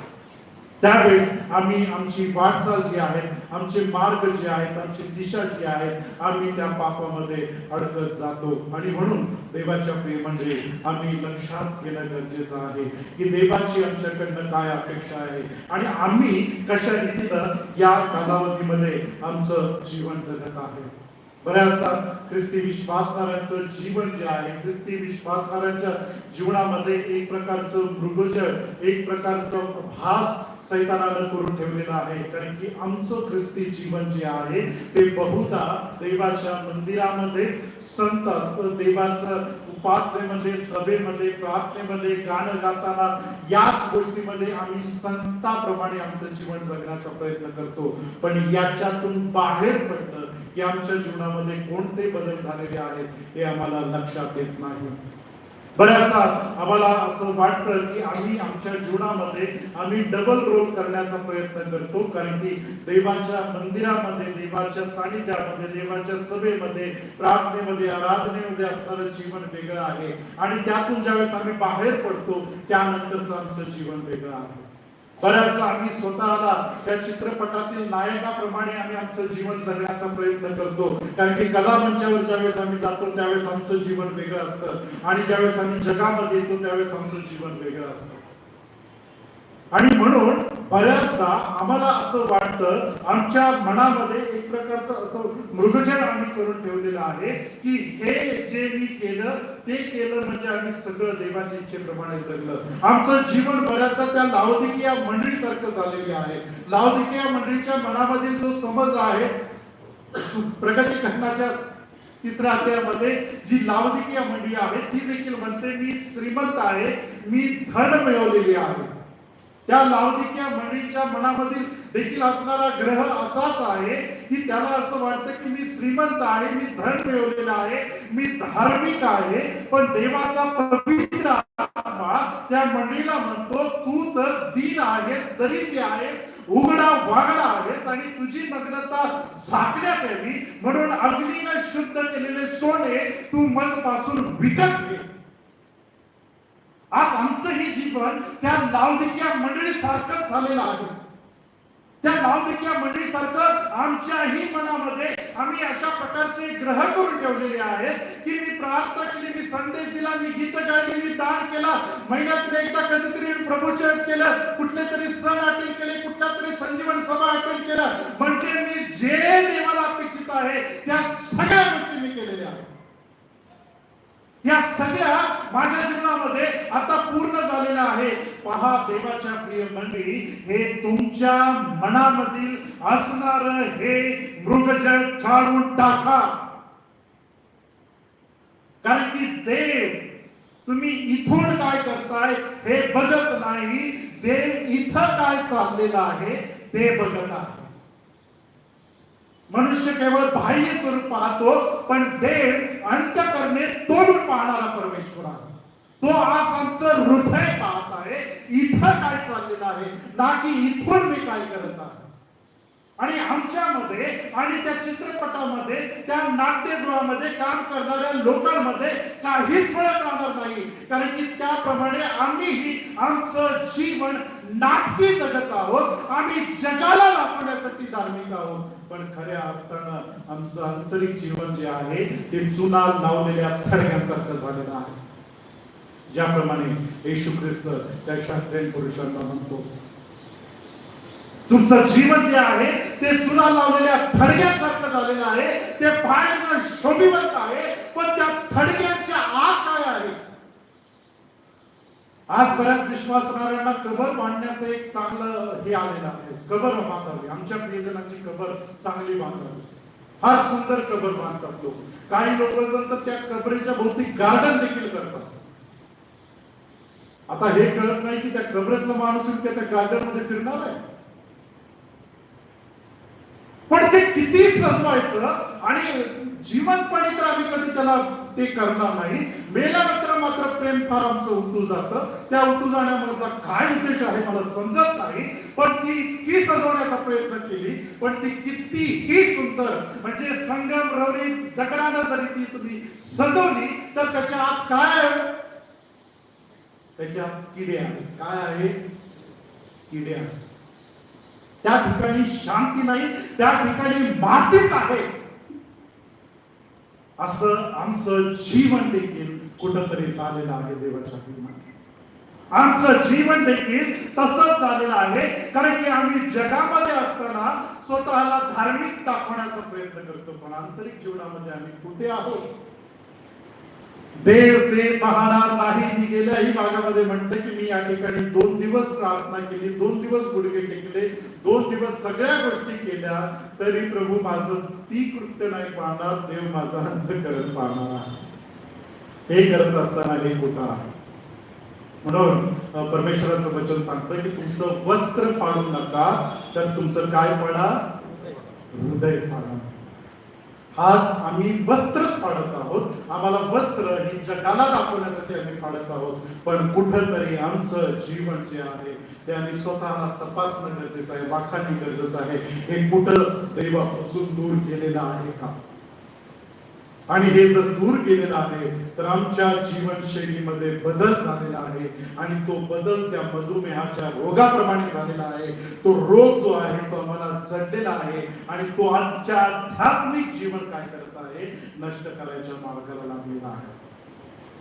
त्यावेळेस आम्ही आमची वाटचाल जी आहे, आमचे मार्ग जे आहेत, आमची दिशा जी आहे, आम्ही त्या पापामध्ये अडकत जातो. आणि म्हणून देवाच्या प्रेमाने आम्ही लक्षात घेणं गरजेचं आहे की देवाची आमच्याकडनं काय अपेक्षा आहे आणि आम्ही कशा रीतीनं या कालावधीमध्ये आमचं जीवन जगत आहे. बऱ्याचदा ख्रिस्ती विश्वासणाऱ्यांचं जीवन जे आहे, ख्रिस्ती विश्वासणाऱ्यांच्या जीवनामध्ये एक प्रकारचं मृगजळ, एक प्रकारचं भास सैतानानं करून ठेवलेला आहे. कारण की आमचं ख्रिस्ती जीवन जे आहे ते बहुधा देवाच्या मंदिरामध्ये संत असतं, देवाचं उपासनेमध्ये, सभेमध्ये, प्रार्थनेमध्ये, गाणं गाताना याच गोष्टीमध्ये आम्ही संताप्रमाणे आमचं जीवन जगण्याचा प्रयत्न करतो. पण याच्यातून बाहेर पडणं की आमच्या जीवनामध्ये कोणते बदल झालेले आहेत हे आम्हाला लक्षात येत नाही. बऱ्याचदा आम्हाला असं वाटतं की आम्ही आमच्या जीवनामध्ये आम्ही डबल रोल करण्याचा प्रयत्न करतो. कारण की देवाच्या मंदिरामध्ये, देवाच्या सानिध्यामध्ये, देवाच्या सभेमध्ये, प्रार्थनेमध्ये, आराधनेमध्ये असणारं जीवन वेगळं आहे आणि त्यातून ज्यावेळेस आम्ही बाहेर पडतो त्यानंतरचं आमचं जीवन वेगळं आहे. बऱ्याचदा आम्ही स्वतःला त्या चित्रपटातील नायकाप्रमाणे आम्ही आमचं जीवन जगण्याचा प्रयत्न करतो. कारण की कलामंचावर ज्यावेळेस आम्ही जातो त्यावेळेस आमचं जीवन वेगळं असतं आणि ज्यावेळेस आम्ही जगामध्ये येतो त्यावेळेस आमचं जीवन वेगळं असतं. आणि म्हणून बऱ्याचदा आम्हाला असं वाटतं, आमच्या मनामध्ये एक प्रकारचं असं मृगजळ आम्ही करून ठेवलेलं आहे की हे जे मी केलं ते केलं म्हणजे आम्ही सगळं देवाच्या इच्छेप्रमाणे जगलं. आमचं जीवन बऱ्याचदा त्या लावोदिकिया मंडळीसारखं झालेले आहे. लावोदिकिया मंडळीच्या मनामधील जो समज आहे, प्रकटीकरणाच्या 3ऱ्या अध्यायामध्ये जी लावोदिकिया मंडळी आहे ती देखील म्हणते मी श्रीमंत आहे, मी धन मिळवलेले आहे. त्या लावोदिकिया मंडळीच्या मनामधील देखील असणारा ग्रह असाच आहे की त्याला असं वाटतं की मी श्रीमंत आहे, मी धन मिळवलेलं आहे, मी धार्मिक आहे. पण देवाचा पवित्र आत्मा त्या मंडळीला म्हणतो तू तर दीन आहेस, दरिद्र आहेस, उघडा वागडा आहेस आणि तुझी नग्नता झाकण्यात यावी म्हणून अग्नीने शुद्ध केलेले सोने तू मजपासून विकत घे. आज आमचं हे जीवन त्या लावोदिकिया मंडळी सारखंच झालेलं आहे. त्या लावोदिकिया मंडळी सारखं आमच्याही मनामध्ये आम्ही अशा प्रकारचे ग्रह करून ठेवलेले आहेत की मी प्रार्थना केली, मी संदेश दिला, मी गीत गायली, मी दान केला, महिन्यात एकदा कधीतरी प्रभुचरण केलं, कुठले तरी सण अटेंड केले, कुठल्या तरी संजीवन सभा अटेंड केलं, म्हणजे मी जे देवाला अपेक्षित आहे त्या सगळ्या गोष्टी मी केलेल्या आहेत. या सगळ्या माझ्या जीवनामध्ये आता पूर्ण झालेला आहे. पहा देवाच्या प्रिय मंडळी, हे तुमच्या मनामधील असणार हे मृगजळ काढून टाका. कारण की देव तुम्ही इथून काय करताय हे बघत नाही, देव इथं काय चाललेलं आहे ते बघत आहे. मनुष्य केवळ बाह्य स्वरूप पाहतो पण देव अंतःकरणे तोडून पाहणारा परमेश्वर आहे. तो आज आमचं हृदय पाहत आहे, इथं काय चाललेलं आहे ना की इथून मी काय करत आहे. आणि आमच्यामध्ये आणि त्या चित्रपटामध्ये त्या नाट्यगृहामध्ये काम करणाऱ्या लोकांमध्ये काहीच फरक राहणार नाही, कारण की त्याप्रमाणे आम्हीही आमचं जीवन नाटकी जगत आहोत. आम्ही जगाला दाखवण्यासाठी धार्मिक आहोत, पण खऱ्या अर्थानं आमचं आंतरिक जीवन जे आहे ते चुना लावलेल्या थडग्यांसारखं झालेलं आहे. ज्याप्रमाणे येशू ख्रिस्त त्या शास्त्रीय पुरुषांना म्हणतो, तुमचं जीवन जे आहे ते चुना लावलेल्या थडग्यांसारखं झालेलं आहे. ते बाहेर शोभिवंत आहे, पण त्या थडग्यांच्या आत काय आहे? आज बऱ्याच विश्वासणाऱ्यांना कबर बांधण्याचं एक चांगलं हे आलेलं आहे. कबर बांधावी, आमच्या प्रियजनाची कबर चांगली बांधावी. फार सुंदर कबर बांधतात लोक. काही लोक तर त्या कबरीच्या भोवती गार्डन देखील करतात. आता हे कळत नाही की त्या कबरेतला माणूस त्या गार्डन मध्ये फिरणार आहे. पण ते किती सजवायचं आणि जिवंतपणे तर आम्ही कधी त्याला ते करणार नाही. मेल्यानंतर मात्र प्रेम फार आमचं उतू जातं. त्या उतू जाण्यामधला काय उद्देश आहे मला समजत नाही, पण ती इतकी सजवण्याचा प्रयत्न केली, पण ती कितीही सुंदर, म्हणजे संगमरवरी दगडानं जरी ती तुम्ही सजवली तर त्याच्या आत काय आहे? त्याच्या किडे आहे. काय आहे? किडे आहे. त्या ठिकाणी शांती नाही, त्या ठिकाणी मातीच आहे. असं आमचं जीवन देखील कुठंतरी झालेलं आहे देवाच्या प्रेमाने. आमचं जीवन देखील तसंच झालेलं आहे, कारण की आम्ही जगामध्ये असताना स्वतःला धार्मिक दाखवण्याचा प्रयत्न करतो, पण आंतरिक जीवनामध्ये आम्ही कुठे आहोत? देव ते पाहणार नाही. मी गेल्याही भागामध्ये म्हणते की मी या ठिकाणी 2 दिवस प्रार्थना केली, 2 दिवस गुडघे टेकले, 2 दिवस सगळ्या गोष्टी केल्या, तरी प्रभू माझं ती कृत्य नाही पाहणार, देव माझा अंतःकरण पाहणार आहे. हे करत असताना हे कुठं आहे? म्हणून परमेश्वराचं वचन सांगतं की तुमचं वस्त्र फाडू नका, तर तुमचं काय फाडा? हृदय फाडा. आज आम्ही वस्त्रच फाडत आहोत. आम्हाला वस्त्र ही जगाला दाखवण्यासाठी आम्ही फाडत आहोत, पण कुठंतरी आमचं जीवन जे आहे ते आम्ही स्वतःला तपासणं गरजेचं आहे, वाखाणणी गरजेचं आहे. हे कुठं देवापासून दूर गेलेलं आहे का? आणि हे जर दूर गेलेलं आहे तर आमच्या जीवनशैलीमध्ये बदल झालेला आहे, आणि तो बदल त्या मधुमेहाच्या रोगाप्रमाणे झालेला आहे. तो रोग जो आहे तो आम्हाला जडलेला आहे, आणि तो आमच्या आध्यात्मिक जीवन काय करत आहे? नष्ट करायच्या मार्गाला लागलेला आहे.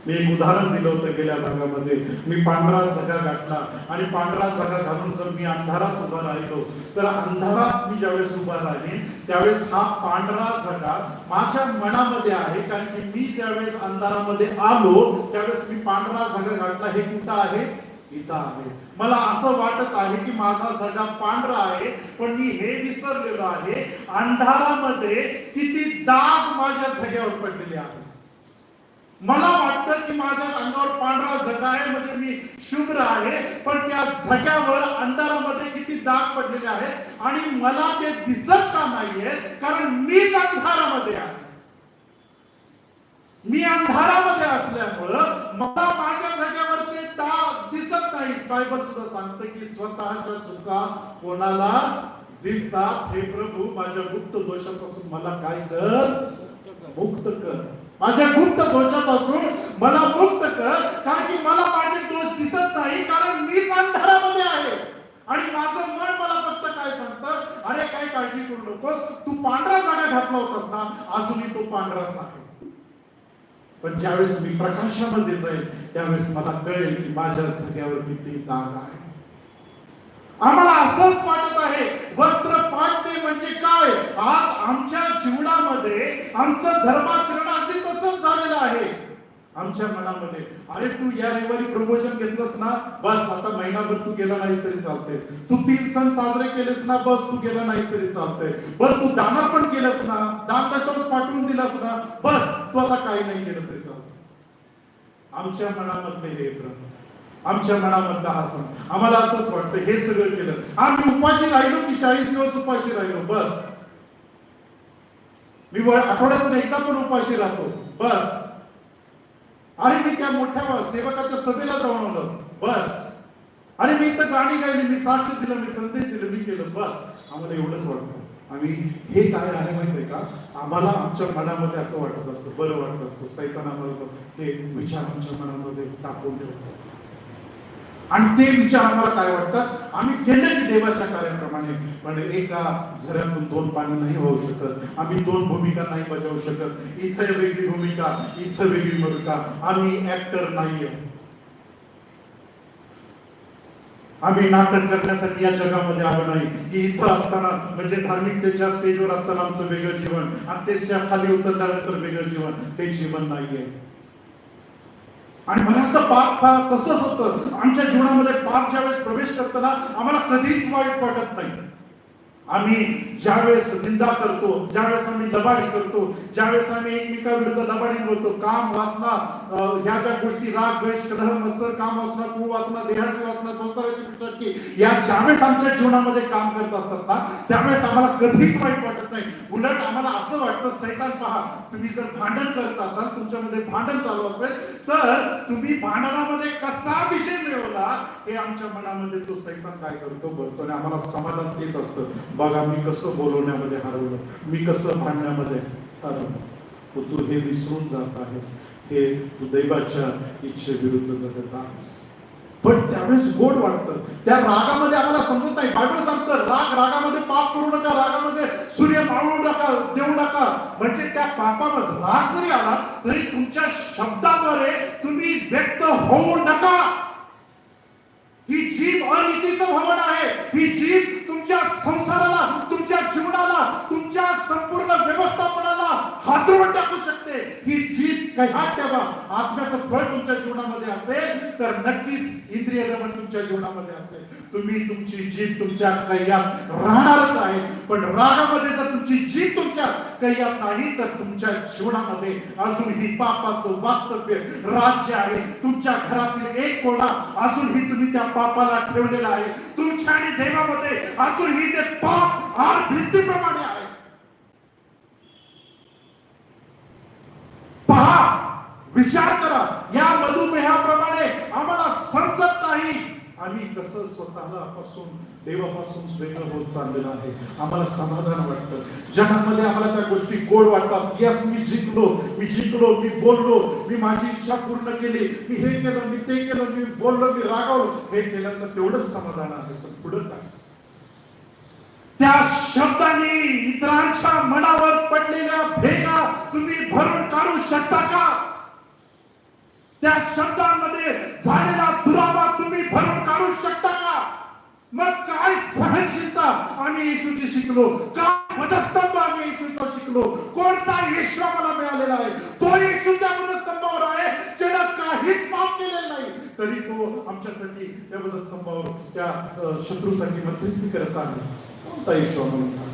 मी एक उदाहरण दिलं होतं गेल्या भागामध्ये. मी पांढरा झगा घातला, आणि पांढरा झगा घालून जर मी अंधारात उभा राहिलो, तर अंधारात मी ज्यावेळेस उभा राहीन त्यावेळेस हा पांढरा झगा माझ्या मनामध्ये आहे, कारण की मी ज्यावेळेस अंधारामध्ये आलो त्यावेळेस मी पांढरा झगा घातला. हे कुठं आहे? इथं आहे. मला असं वाटत आहे की माझा झगा पांढरा आहे, पण मी हे विसरलेलो आहे अंधारामध्ये किती दाग माझ्या झग्यावर पडलेले आहेत. मला वाटतं की माझ्या अंगावर पांढरा झगा आहे म्हणजे मी शुभ्र आहे, पण त्या झग्यावर अंधारामध्ये किती दाग पडलेले आहेत, आणि मला ते दिसत का नाहीये? कारण मीच अंधारामध्ये आहे. मी अंधारामध्ये असल्यामुळं मला माझ्या झग्यावरचे दाग दिसत नाहीत. बायबल सुद्धा सांगतं की स्वतःच्या चुका कोणाला दिसतात? हे प्रभू, माझ्या गुप्त दोषापासून मला काय कर? मुक्त कर. माझ्या गुप्त दोषापासून मला मुक्त कर, कारण की मला माझे दोष दिसत नाही, कारण मीच अंधारामध्ये आहे. आणि माझं मन मला फक्त काय सांगतं? अरे काय काळजी करू नकोस, तू पांढरा झगा घातला होतास ना, अजूनही तो पांढराच आहे. पण ज्यावेळेस मी प्रकाशामध्ये जाईल त्यावेळेस मला कळेल की माझ्या झग्यावर किती दाग आहे. आम्हाला असंच वाटत आहे वस्त्र फाटणे म्हणजे काय? आज आमच्या जीवनामध्ये आमचं धर्माचरण अगदी तसंच झालेलं आहे. आमच्या मनामध्ये, अरे तू या रविवारी प्रबोधन घेतलंस ना, बस आता महिनाभर तू गेला नाहीस तरी चालतंय. तू 3 सण साजरे केलेस ना, बस तू गेला नाहीस तरी चालतंय. बस तू दानर्पण केलंस ना, दान दशांश पाठवून दिलास ना, बस तू आता काही नाही केलं तरी चालतंय. आमच्या मनामध्ये हे प्रभू, आमच्या मनामधला हा सण, आम्हाला असंच वाटतं हे सगळं केलं, आम्ही उपाशी राहिलो की 40 दिवस उपाशी राहिलो, बस मी आठवड्यातून एकदा पण उपाशी राहतो, बस अरे मी त्या मोठ्या सेवकाच्या सभेला जाऊन आलो, बस अरे मी इथं गाणी गायली, मी साक्ष दिलं, मी संदेश दिलं, मी केलं, बस आम्हाला एवढंच वाटतं. आम्ही हे काय आहे माहितीये का, आम्हाला आमच्या मनामध्ये असं वाटत असतं, बरं वाटत असतं, सैतान आम्हाला हे विचार आमच्या मनामध्ये टाकून ठेवतात आणि ते विचार आम्हाला काय वाटतात, आम्ही केल्याचे देवाच्या कार्याप्रमाणे, म्हणजे एका झऱ्यातून दोन पाणी नाही वाहू शकत, आम्ही दोन भूमिका नाही बजावू शकत, इथं वेगळी भूमिका इथं वेगळी भूमिका, आम्ही ऍक्टर नाहीये, आम्ही नाटक करण्यासाठी या जगामध्ये आलो नाही की इथं असताना म्हणजे धार्मिकतेच्या स्टेजवर असताना आमचं वेगळं जीवन आणि त्याच्या खाली उतरल्यानंतर वेगळं जीवन, ते जीवन नाहीये. आणि बऱ्याचदा पाप तसंच होतं आमच्या जीवनामध्ये. पाप ज्यावेळेस प्रवेश करताना आम्हाला कधीच वाईट वाटत नाही. आम्ही ज्यावेळेस निंदा करतो, ज्यावेळेस आम्ही लबाडी करतो, ज्यावेळेस आम्ही एकमेकाविरुद्ध लबाडी बोलतो, काम वासना ह्या ज्या गोष्टी, राग द्वेष कलह मत्सर काम वासना कुवासना देहाची वासना संसाराची पुस्तकी या ज्यावेळेस आमच्या जीवनामध्ये काम करत असतात ना, त्यावेळेस आम्हाला कधीच वाईट वाटत नाही. उलट आम्हाला असं वाटतं, सैतान पहा, तुम्ही जर भांडण करत असाल, तुमच्यामध्ये भांडण चालू असेल, तर तुम्ही भांडणामध्ये कसा विजय मिळवला हे आमच्या मनामध्ये तो सैतान काय करतो बघतो आणि आम्हाला समाधान तेच असतं. बघा मी कसं बोलवण्यामध्ये हरवलं, मी कसं भांडण्यामध्ये हरवलं. तू हे विसरून जात आहेस, हे तू दैवाच्या इच्छेविरुद्ध जगत आहेस. पण त्यावेळेस गोड वाटतं. त्या रागामध्ये आम्हाला समजत नाही. बायबल सांगतं रागामध्ये पाप करू नका, रागामध्ये सूर्य मावळू नका, देऊ नका. म्हणजे त्या पापामध्ये राग जरी आला तरी तुमच्या शब्दाद्वारे तुम्ही व्यक्त होऊ नका. ही जीभ अनितीचं भवन आहे. ही जीभ तुमच्या संसाराला, तुमच्या जीवनाला, तुमच्या संपूर्ण व्यवस्थापनाला हातरून टाकू शकते. ही जीभ कैहात ठेवा. आत्म्याचं फळ तुमच्या जीवनामध्ये असेल तर नक्कीच इंद्रिय दमन तुमच्या जीवनामध्ये असेल. तुम्ही तुमची जीभ तुमच्या कैयात राहणारच आहे. पण रागामध्ये जर तुमची जीभ तुमच्या कैयात नाही तर तुमच्या जीवनामध्ये अजूनही पापाचं वास्तव्य राज्य आहे. तुमच्या घरातील एक कोणा अजूनही तुम्ही त्या पापाला ठेवलेला आहे. तुमच्या आणि देवामध्ये अजूनही ते पाप आर भिंतीप्रमाणे आहे. पहा, विचार करा. या मधुमेहाप्रमाणे आम्हाला समजत नाही आम्ही कसं स्वतःला पासून देवापासून वेगळं होत चाललेलं आहे. आम्हाला समाधान वाटतं. जगामध्ये आम्हाला त्या गोष्टी गोड वाटतात. यस, मी जिंकलो, मी बोललो, मी माझी इच्छा पूर्ण केली, मी हे केलं, मी ते केलं, मी बोललो, मी रागावलो, हे केलं तर तेवढंच समाधान आहे. पण पुढं काय? त्या शब्दांनी इतरांच्या मनावर पडलेल्या भेगा तुम्ही भरून काढू शकता का? त्या शब्दांमध्ये झालेला दुरावा तुम्ही भरून काढू शकता का? मग काय सहनशीलता आम्ही येशूची शिकलो, काय मध्यस्तंभ आम्ही येशूचा शिकलो. कोणता येशू आम्हाला मिळालेला आहे? तो येशू त्या मध्यस्तंभावर आहे ज्याला काहीच पाप केलेलं नाही, तरी तो आमच्यासाठी त्या मध्यस्तंभावर त्या शत्रूसाठी मध्यस्थी करत आहे. कोणता येशू आम्हाला?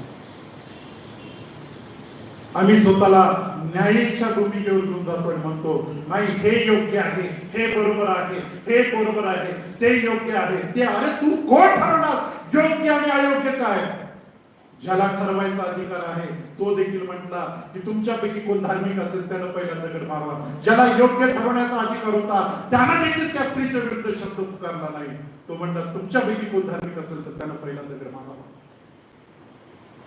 आम्ही स्वतःला न्यायाच्या भूमिकेवर घेऊन जातो आणि म्हणतो नाही, हे योग्य आहे, हे बरोबर आहे, हे बरोबर आहे, ते योग्य आहे, ते. अरे तू कोण ठरवणास योग्य आणि अयोग्य काय? ज्याला ठरवायचा अधिकार आहे तो देखील म्हटला की तुमच्यापैकी कोण धार्मिक असेल त्यानं पहिला दगड मारवा. ज्याला योग्य ठरवण्याचा अधिकार होता त्यानं देखील त्या स्त्रीच्या विरुद्ध शब्द पुकारला नाही. तो म्हणला तुमच्यापैकी कोण धार्मिक असेल तर त्यानं पहिला दगड मारवा.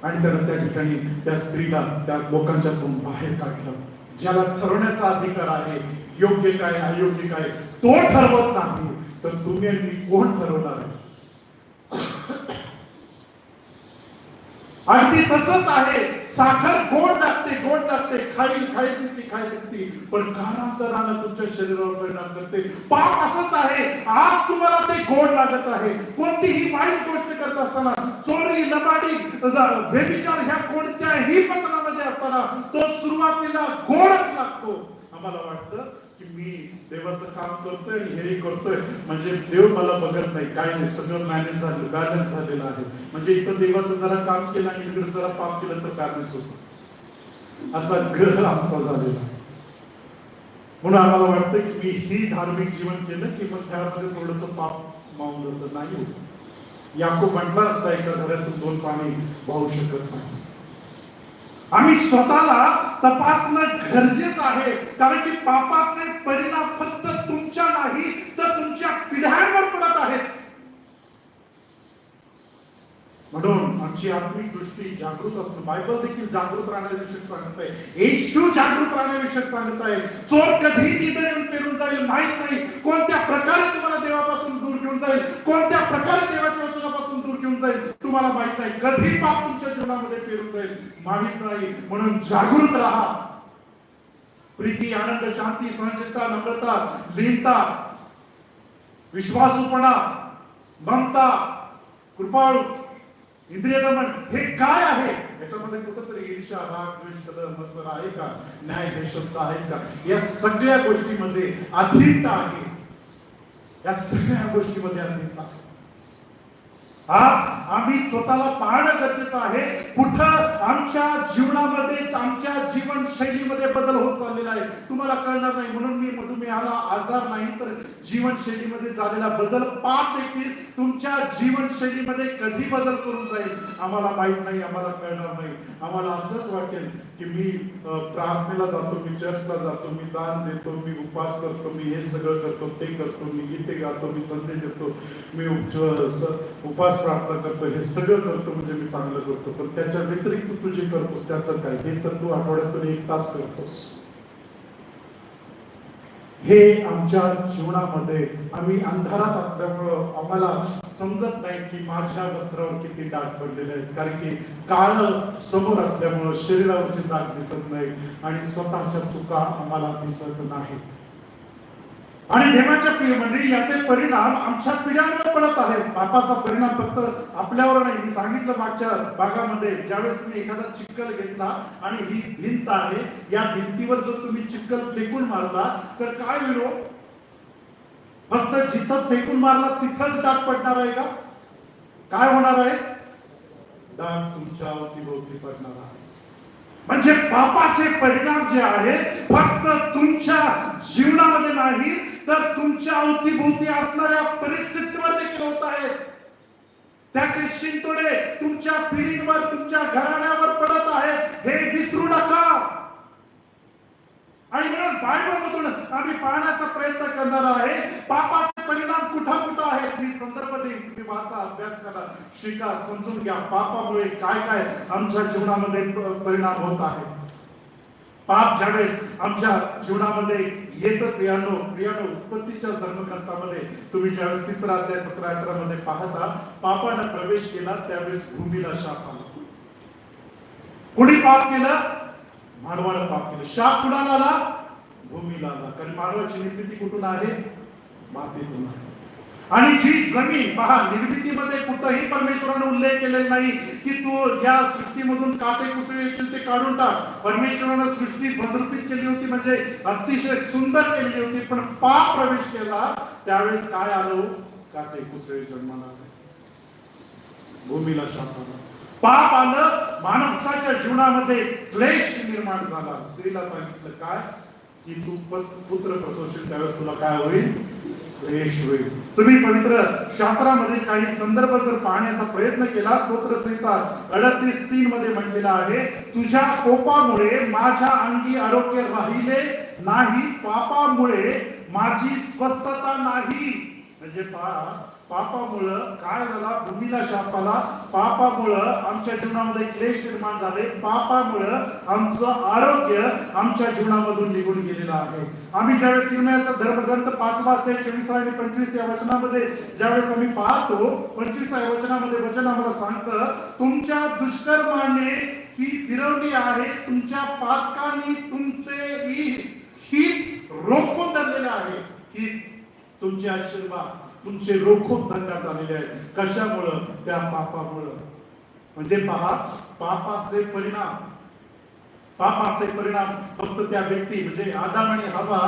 आणि त्यानं त्या ठिकाणी त्या स्त्रीला त्या लोकांच्यातून बाहेर काढलं. ज्याला ठरवण्याचा अधिकार आहे योग्य काय अयोग्य काय तो ठरवत नाही तर तुम्ही आणि मी कोण ठरवणार आहे? अगदी तसंच आहे. साखर गोड लागते, खाईल पण कालांतरानं तुमच्या शरीरावर परिणाम करते. पाप असंच आहे. आज तुम्हाला ते गोड लागत आहे. कोणतीही वाईट गोष्ट करत असताना, चोरी, लबाडी, व्यभिचार ह्या कोणत्याही पत्रामध्ये असताना तो सुरुवातीला गोडच लागतो. आम्हाला वाटतं की मी देवाचं काम करतोय आणि हेही करतोय म्हणजे देव मला बघत नाही, काय नाही, सगळं मॅनेज झालं, बॅलन्स झालेलं आहे. म्हणजे इथं देवाचं जरा काम केलं आणि इकडे जरा पाप केलं तर बॅलन्स होतो, असा ग्रह आमचा झालेला. म्हणून आम्हाला वाटतं की मी ही धार्मिक जीवन केलं की मग त्यामध्ये थोडस पाप मावून जातं. नाही होत. याकूब म्हटला असता एका झऱ्यातून दोन पाणी वाहू शकत नाही. आम्ही स्वतःला तपासणं गरजेचं आहे, कारण की पापाचे परिणाम फक्त तुमच्या नाही तर तुमच्या पिढ्यांवर पडत आहेत. म्हणून आमची आत्मिक दृष्टी जागृत असणं, बायबल देखील जागृत राहण्याविषयी सांगत आहे, येशू जागृत राहण्याविषयी सांगत आहे. चोर कधी तिथे येऊन पेरून जाईल माहित नाही, कोणत्या प्रकारे तुम्हाला देवापासून दूर घेऊन जाईल, कोणत्या प्रकारे देवाच्या वचनापासून दूर घेऊन जाईल तुम्हाला माहित नाही. कधी पाप तुमच्या जीवनामध्ये पेरून जाईल माहित नाही. म्हणून जागृत राहा. प्रीती, आनंद, शांती, सहनशीलता, नम्रता, लीनता, विश्वासूपणा, ममता, कृपाळू, इंद्रिय दमन, हे काय आहे? याच्यामध्ये कुठंतरी ईर्ष्या, राग, द्वेष, कलह, मत्सर आहे का? न्याय, हे शब्द आहे का? या सगळ्या गोष्टीमध्ये अधीनता आहे. या सगळ्या गोष्टीमध्ये अधीनता. आज आम्ही स्वतःला पाहणं गरजेचं आहे. कुठं आमच्या जीवनामध्ये, आमच्या जीवनशैलीमध्ये बदल होत चाललेला आहे तुम्हाला कळणार नाही. म्हणून मी मधुमेहाला आजार नाही तर जीवनशैलीमध्ये झालेला बदल. पाप देखील तुमच्या जीवनशैलीमध्ये कधी बदल करून जाईल आम्हाला माहित नाही, आम्हाला कळणार नाही. आम्हाला असंच वाटेल की मी प्रार्थनेला जातो, मी चर्चला जातो, मी दान देतो, मी उपवास करतो, मी हे सगळं करतो, ते करतो, मी गीते गातो, मी संदेश देतो, मी उपवास प्रार्थना करतो, हे सगळं करतो म्हणजे मी चांगलं करतो. पण त्याच्या व्यतिरिक्त तू जे करतोस त्याचं काय? हे तर तू आठवड्यातून 1 तास करतोस. हे आमच्या जीवनामध्ये आम्ही अंधारात असल्यामुळं आम्हाला समजत नाही की माझ्या वस्त्रावर किती डाग पडलेले आहेत. कारण की काळ समोर असल्यामुळं शरीरावरचे डाग दिसत नाही आणि स्वतःच्या चुका आम्हाला दिसत नाही. आणि देवाच्या प्रिय मंडळी, याचे परिणाम आमच्या पिढ्यांवर पडत आहेत. पापाचा परिणाम फक्त आपल्यावर नाही. मी सांगितलं मागच्या भागामध्ये, ज्यावेळेस तुम्ही एखादा चिखल घेतला आणि ही भिंत आहे, या भिंतीवर जर तुम्ही चिखल फेकून मारला तर काय होईल? फक्त जिथं फेकून मारला तिथंच डाग पडणार आहे का? काय होणार आहे? डाग तुमच्या अवतीभोवती पडणार आहे. म्हणजे पापाचे परिणाम जे आहेत फक्त तुमच्या जीवनामध्ये नाही तर तुमच्या अवतीभोवती असणाऱ्या परिस्थितीवर देखील होत आहेत. त्याचे शिंतोडे तुमच्या पिढीवर, तुमच्या घराण्यावर पडत आहेत, हे विसरू नका. आणि म्हणून बायबलमधून आम्ही पाहण्याचा प्रयत्न करणार आहे पापाचे परिणाम कुठं कुठं आहेत. मी संदर्भ देईन, तुम्ही वाचा, अभ्यास करा, शिका, समजून घ्या पापामुळे काय काय आमच्या जीवनामध्ये परिणाम होत आहे. पाप ज्यावेळेस आमच्या जीवनामध्ये येतं, प्रियानो उत्पत्तीच्या धर्मग्रंथामध्ये तुम्ही ज्यावेळेस 3रा अध्याय 17-18 मध्ये पाहता, पापाने प्रवेश केला त्यावेळेस भूमीला शाप आला. कोणी पाप केलं? मानवानं पाप केलं. शाप कुणाला आला? भूमीला आला. कारण मानवाची निर्मिती कुठून आहे? मातीतून आहे. आणि जी जमीन पहा, निर्मितीमध्ये कुठेही परमेश्वराने उल्लेख केलेला नाही की तू या सृष्टीमधून काटे कुसळे येतील ते काढून टाक. परमेश्वराने सृष्टी फलरूपित केली होती, म्हणजे अतिशय सुंदर केली होती. पण पाप प्रवेश केला त्यावेळेस काय आलं? काटे कुसळे जन्माला आले, भूमीला शाप आला. पाप आलं, मानवाच्या जीवनामध्ये क्लेश निर्माण झाला. स्त्रीला सांगितलं काय की तू पुत्र प्रसवशील त्यावेळेस तुला काय होईल? क्लेश होईल. तुम्ही पवित्र शास्त्रामध्ये काही संदर्भ जर पाहण्याचा प्रयत्न केला, स्तोत्रसंहिता 38:3 मध्ये म्हटलेलं आहे, तुझ्या कोपामुळे माझ्या अंगी आरोग्य राहिले नाही, पापामुळे माझी स्वस्थता नाही. म्हणजे पापामुळं काय झाला? भूमीला शाप आला. पापामुळं आमच्या जीवनामध्ये क्लेश निर्माण झाले. पापामुळं आमचं आरोग्य आमच्या जीवनामधून निघून गेलेलं आहे. आम्ही ज्यावेळेस इर्मियाचा धर्मग्रंथ 5वा अध्याय 24 आणि 25 या वचनामध्ये ज्यावेळेस आम्ही पाहतो, 25 या वचनामध्ये वचन आम्हाला सांगतं, तुमच्या दुष्कर्माने ही फिरवली आहे, तुमच्या पातकांनी तुमचे हित रोखून धरलेले आहे. ही तुमचे आशीर्वाद तुमचे रोखून धरण्यात आलेले आहेत. कशामुळं? त्या पापामुळं. म्हणजे पहा, पापाचे परिणाम फक्त त्या व्यक्ती म्हणजे आदाम आणि हवा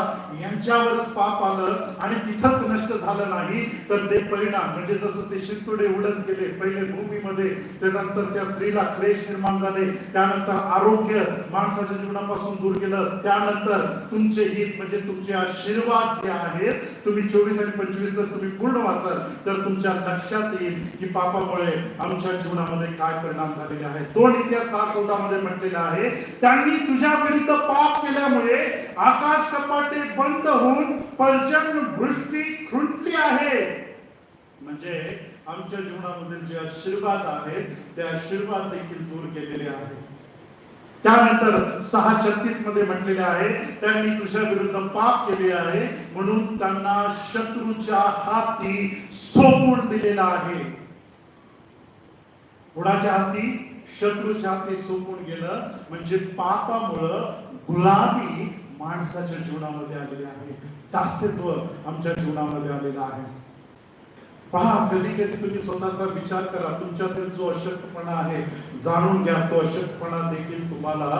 यांच्यावरच पाप आलं आणि तिथंच नष्ट झालं नाही, तर ते परिणाम म्हणजे जसं ते शिंतोडे उडन केले पहिले भूमीमध्ये, त्यानंतर त्या स्त्रीला क्लेश निर्माण झाले, त्यानंतर आरोग्य माणसाच्या जीवनापासून दूर गेलं, त्यानंतर तुमचे हित म्हणजे तुमचे आशीर्वाद जे आहेत, तुम्ही 24 आणि 25 जर तुम्ही पूर्ण वाचाल तर तुमच्या लक्षात येईल की पापामुळे आमच्या जीवनामध्ये काय परिणाम झालेले आहेत. 2 इतिहास 6:14 मध्ये म्हटलेलं आहे, त्यांनी तुझ्या विरुद्ध पाप केल्यामुळे आकाश कपाटे बंद होऊन पर्जन्य वृष्टी खुंटली आहे. म्हणजे आमच्या जीवनामधील जे आशीर्वाद आहेत ते आशीर्वाद देखील दूर केलेले आहेत. त्यानंतर 6:36 मध्ये म्हटलेले आहे, त्यांनी तुझ्या विरुद्ध पाप केले आहे म्हणून त्यांना शत्रूच्या हाती सोपवून दिलेला आहे. कुणाच्या हाती? शत्रूच्या हाती सोपवून गेलं म्हणजे पापामुळं गुलामी माणसाच्या जीवनामध्ये आलेली आहे, दास्यत्व आमच्या जीवनामध्ये आलेलं आहे. पहा, कधी कधी तुम्ही स्वतःचा विचार करा, तुमच्यातील जो अशक्तपणा आहे जाणून घ्या. तो अशक्तपणा देखील तुम्हाला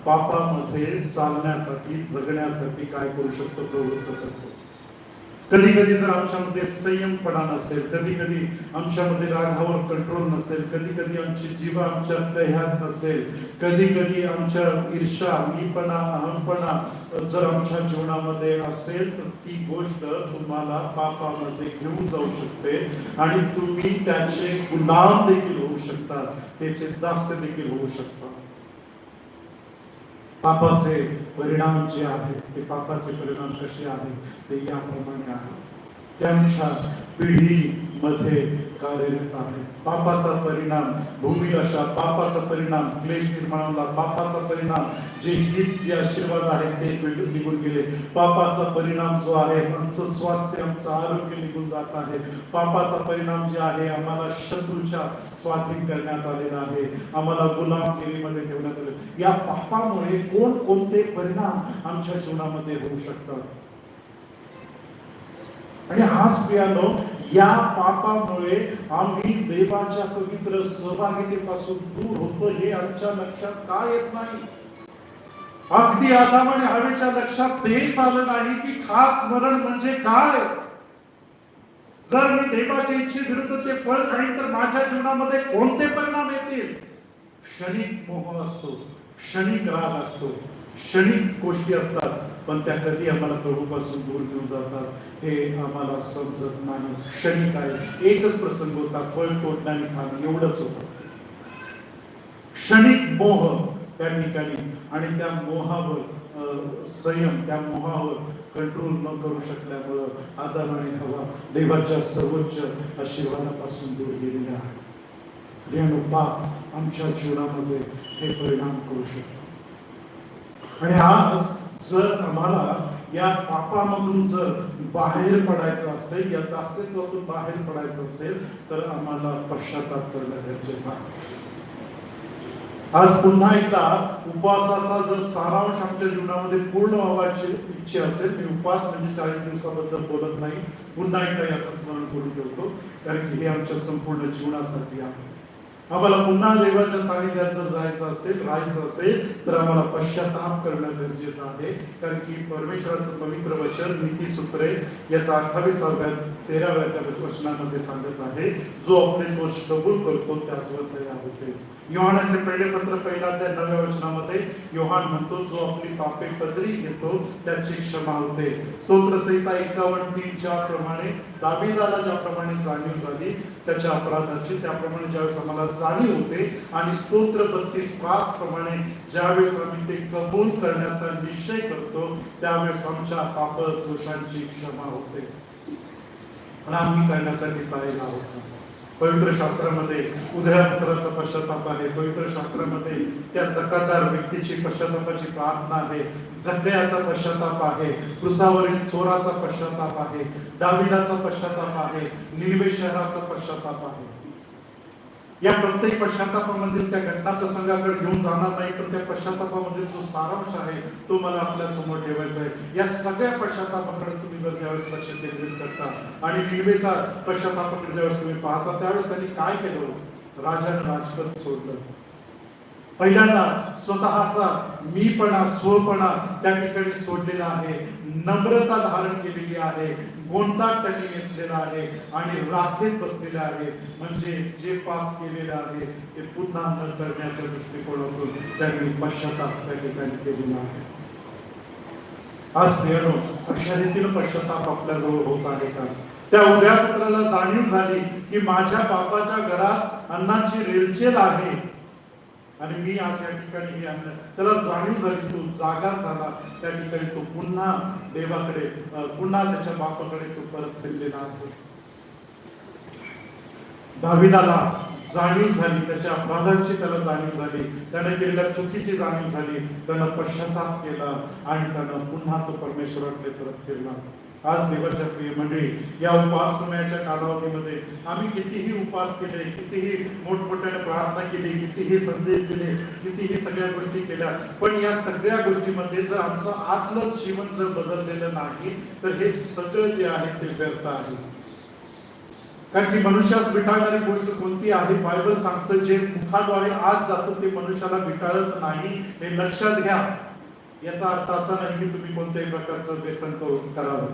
पापामध्ये चालण्यासाठी, जगण्यासाठी काय करू शकतो? प्रवृत्त करतो. कधी कधी जर आमच्यामध्ये संयमपणा नसेल, कधी कधी आमच्यामध्ये रागावर कंट्रोल नसेल, कधी कधी आमची जीव आमच्या कह्यात नसेल, कधी कधी आमच्या ईर्ष्या, मीपणा, अहमपणा जर आमच्या जीवनामध्ये असेल तर ती गोष्ट तुम्हाला पापामध्ये घेऊन जाऊ शकते आणि तुम्ही त्याचे गुलाम देखील होऊ शकता, त्याचे दास्य देखील होऊ शकतात. पापाचे परिणाम जे आहेत ते पापाचे परिणाम कसे आहेत ते याप्रमाणे आहेत. त्यांच्या पिढीमध्ये कार्यरत आहे. पापाचा परिणाम भूमिदशा, पापाचा परिणाम क्लेश निर्माण होला, पापाचा परिणाम जे हित जे आशीर्वाद आहेत ते भेटून निघून गेले, पापाचा परिणाम जो आहे आमचं स्वास्थ्य, आमचं आरोग्य निघून जात आहे, पापाचा परिणाम जे आहे आम्हाला शत्रूच्या स्वाधीन करण्यात आलेला आहे, आम्हाला गुलामगिरीमध्ये ठेवण्यात आले. या पापामुळे कोणते परिणाम आमच्या जीवनामध्ये होऊ शकतात. आणि हाच प्रियानो, या पापामुळे आम्ही देवाच्या पवित्र सहभागितेपासून दूर होतो हे आमच्या लक्षात का येत नाही? अगदी आदाम आणि हवेच्या लक्षात तेच आलं नाही की खास मरण म्हणजे काय. जर मी देवाच्या इच्छेविरुद्ध ते फळ खाईन तर माझ्या जीवनामध्ये कोणते परिणाम येतील? क्षणिक मोह असतो, क्षणिक राग असतो, क्षणिक गोष्टी असतात, पण त्या कधी आम्हाला प्रभूपासून दूर घेऊन जातात हे आम्हाला समजत नाही. क्षणिक आहे, एकच प्रसंग होता, फळ तोडण्याने खाणं, एवढंच होतं. क्षणिक मोह त्या ठिकाणी, आणि त्या मोहावर संयम, त्या मोहावर कंट्रोल न करू शकल्यामुळं आदाम आणि हवा देवाच्या सर्वोच्च आशीर्वादापासून दूर गेलेले आहेत. यानो पाप आमच्या जीवनामध्ये हे परिणाम करू शकतो. आणि आज जर आम्हाला या पापामधून जर बाहेर पडायचं असेल, या दास्यत्वातून बाहेर पडायचं असेल तर आम्हाला पश्चाताप करणं गरजेचं आहे. आज पुन्हा एकदा उपवासाचा जर सारांश आमच्या जीवनामध्ये पूर्ण व्हायची इच्छा असेल, मी उपवास म्हणजे 40 दिवसाबद्दल बोलत नाही, पुन्हा एकदा याचं स्मरण करून ठेवतो, कारण की हे आमच्या संपूर्ण जीवनासाठी आहे. आम्हाला पुन्हा देवाच्या सानिध्यात जर जायचं असेल, राहायचं असेल तर आम्हाला पश्चाताप करणं गरजेचं आहे. कारण की परमेश्वराचं पवित्र वचन नीतिसूत्रे याचा 28-13 वचनामध्ये सांगत आहे, जो आपले दोष कबूल करतो त्याचवर दया होते. योहानाचे पहिले पत्र 1:9 वचनामध्ये योहान म्हणतो, जो आपली पापे पदरी घेतो त्याची क्षमा होते. स्तोत्रसंहिता 51:3 ज्याप्रमाणे दाविदाला ज्याप्रमाणे जाणीव झाली त्याच्या अपराधाची, त्याप्रमाणे ज्यावेळेस आम्हाला जाणीव होते आणि स्तोत्र 32:5 प्रमाणे ज्यावेळेस आम्ही ते कबूल करण्याचा निश्चय करतो त्यावेळेस आमच्या पाप दोषांची क्षमा होते आणि आम्ही करण्यासाठी तयार आहोत. पवित्र शास्त्रामध्ये उधळपुत्राचा पश्चाताप आहे, पवित्र शास्त्रामध्ये त्या जकादार व्यक्तीची पश्चातापाची प्रार्थना आहे, जक्कयाचा पश्चाताप आहे, क्रुसावरील चोराचा पश्चाताप आहे, दाविदाचा पश्चाताप आहे, निनिवे शहराचा पश्चाताप आहे. या प्रत्येक पश्चातापामधील त्या घटना प्रसंगाकडे घेऊन जाणार नाही, पण त्या पश्चातापामधील जो सारांश आहे तो मला आपल्या समोर ठेवायचा आहे. या सगळ्या पश्चातापाकडे तुम्ही जर ज्यावेळेस लक्ष केंद्रित करता आणि निनिवेचा पश्चातापाकडे ज्यावेळेस तुम्ही पाहता त्यावेळेस त्यांनी काय केलं? राजाने राजपद सोडलं. पहिल्यांदा स्वतःचा मीपणा, स्वपणा त्या ठिकाणी सोडलेला आहे, नम्रता धारण केलेली आहे, गोंडदाट त्यांनी नेसलेला आहे आणि राखेत बसलेला आहे. म्हणजे जे पाप केलेले आहे ते पुन्हा न करण्याच्या दृष्टिकोनातून त्यांनी पश्चाताप त्या ठिकाणी केलेला आहे. आज प्रियानो, अशा रीतीने पश्चाताप आपल्याजवळ होत आहे का? त्या उद्यापुत्राला जाणीव झाली की माझ्या बापाच्या घरात अन्नाची रेलचेल आहे आणि मी आज या ठिकाणी हे अन्न, त्याला जाणीव झाली, तो जागा झाला, त्या ठिकाणी तो पुन्हा देवाकडे, पुन्हा त्याच्या बापाकडे तो परत फिरलेला आहे. दाविदाला जाणीव झाली, त्याच्या अपराधांची त्याला जाणीव झाली, त्याने केलेल्या चुकीची जाणीव झाली, त्यानं पश्चाताप केला आणि त्यानं पुन्हा तो परमेश्वराकडे परत फिरला. आज देवाच्या प्रिय मंडळी, या उपास समयाच्या कालावधीमध्ये आम्ही कितीही उपास केले, कितीही मोठमोठ्याने प्रार्थना केली, कितीही संदेश दिले, कितीही सगळ्या गोष्टी केल्या, पण या सगळ्या गोष्टीमध्ये जर आमचं आतलं जीवन जर बदललेलं नाही तर हे सगळं जे आहे ते व्यर्थ आहे. कारण की मनुष्यास विटाळणारी गोष्ट कोणती आहे? बायबल सांगतं जे मुखाद्वारे आत जातं ते मनुष्याला विटाळत नाही, हे लक्षात घ्या. याचा अर्थ असा नाही की तुम्ही कोणत्याही प्रकारचं व्यसन करावं.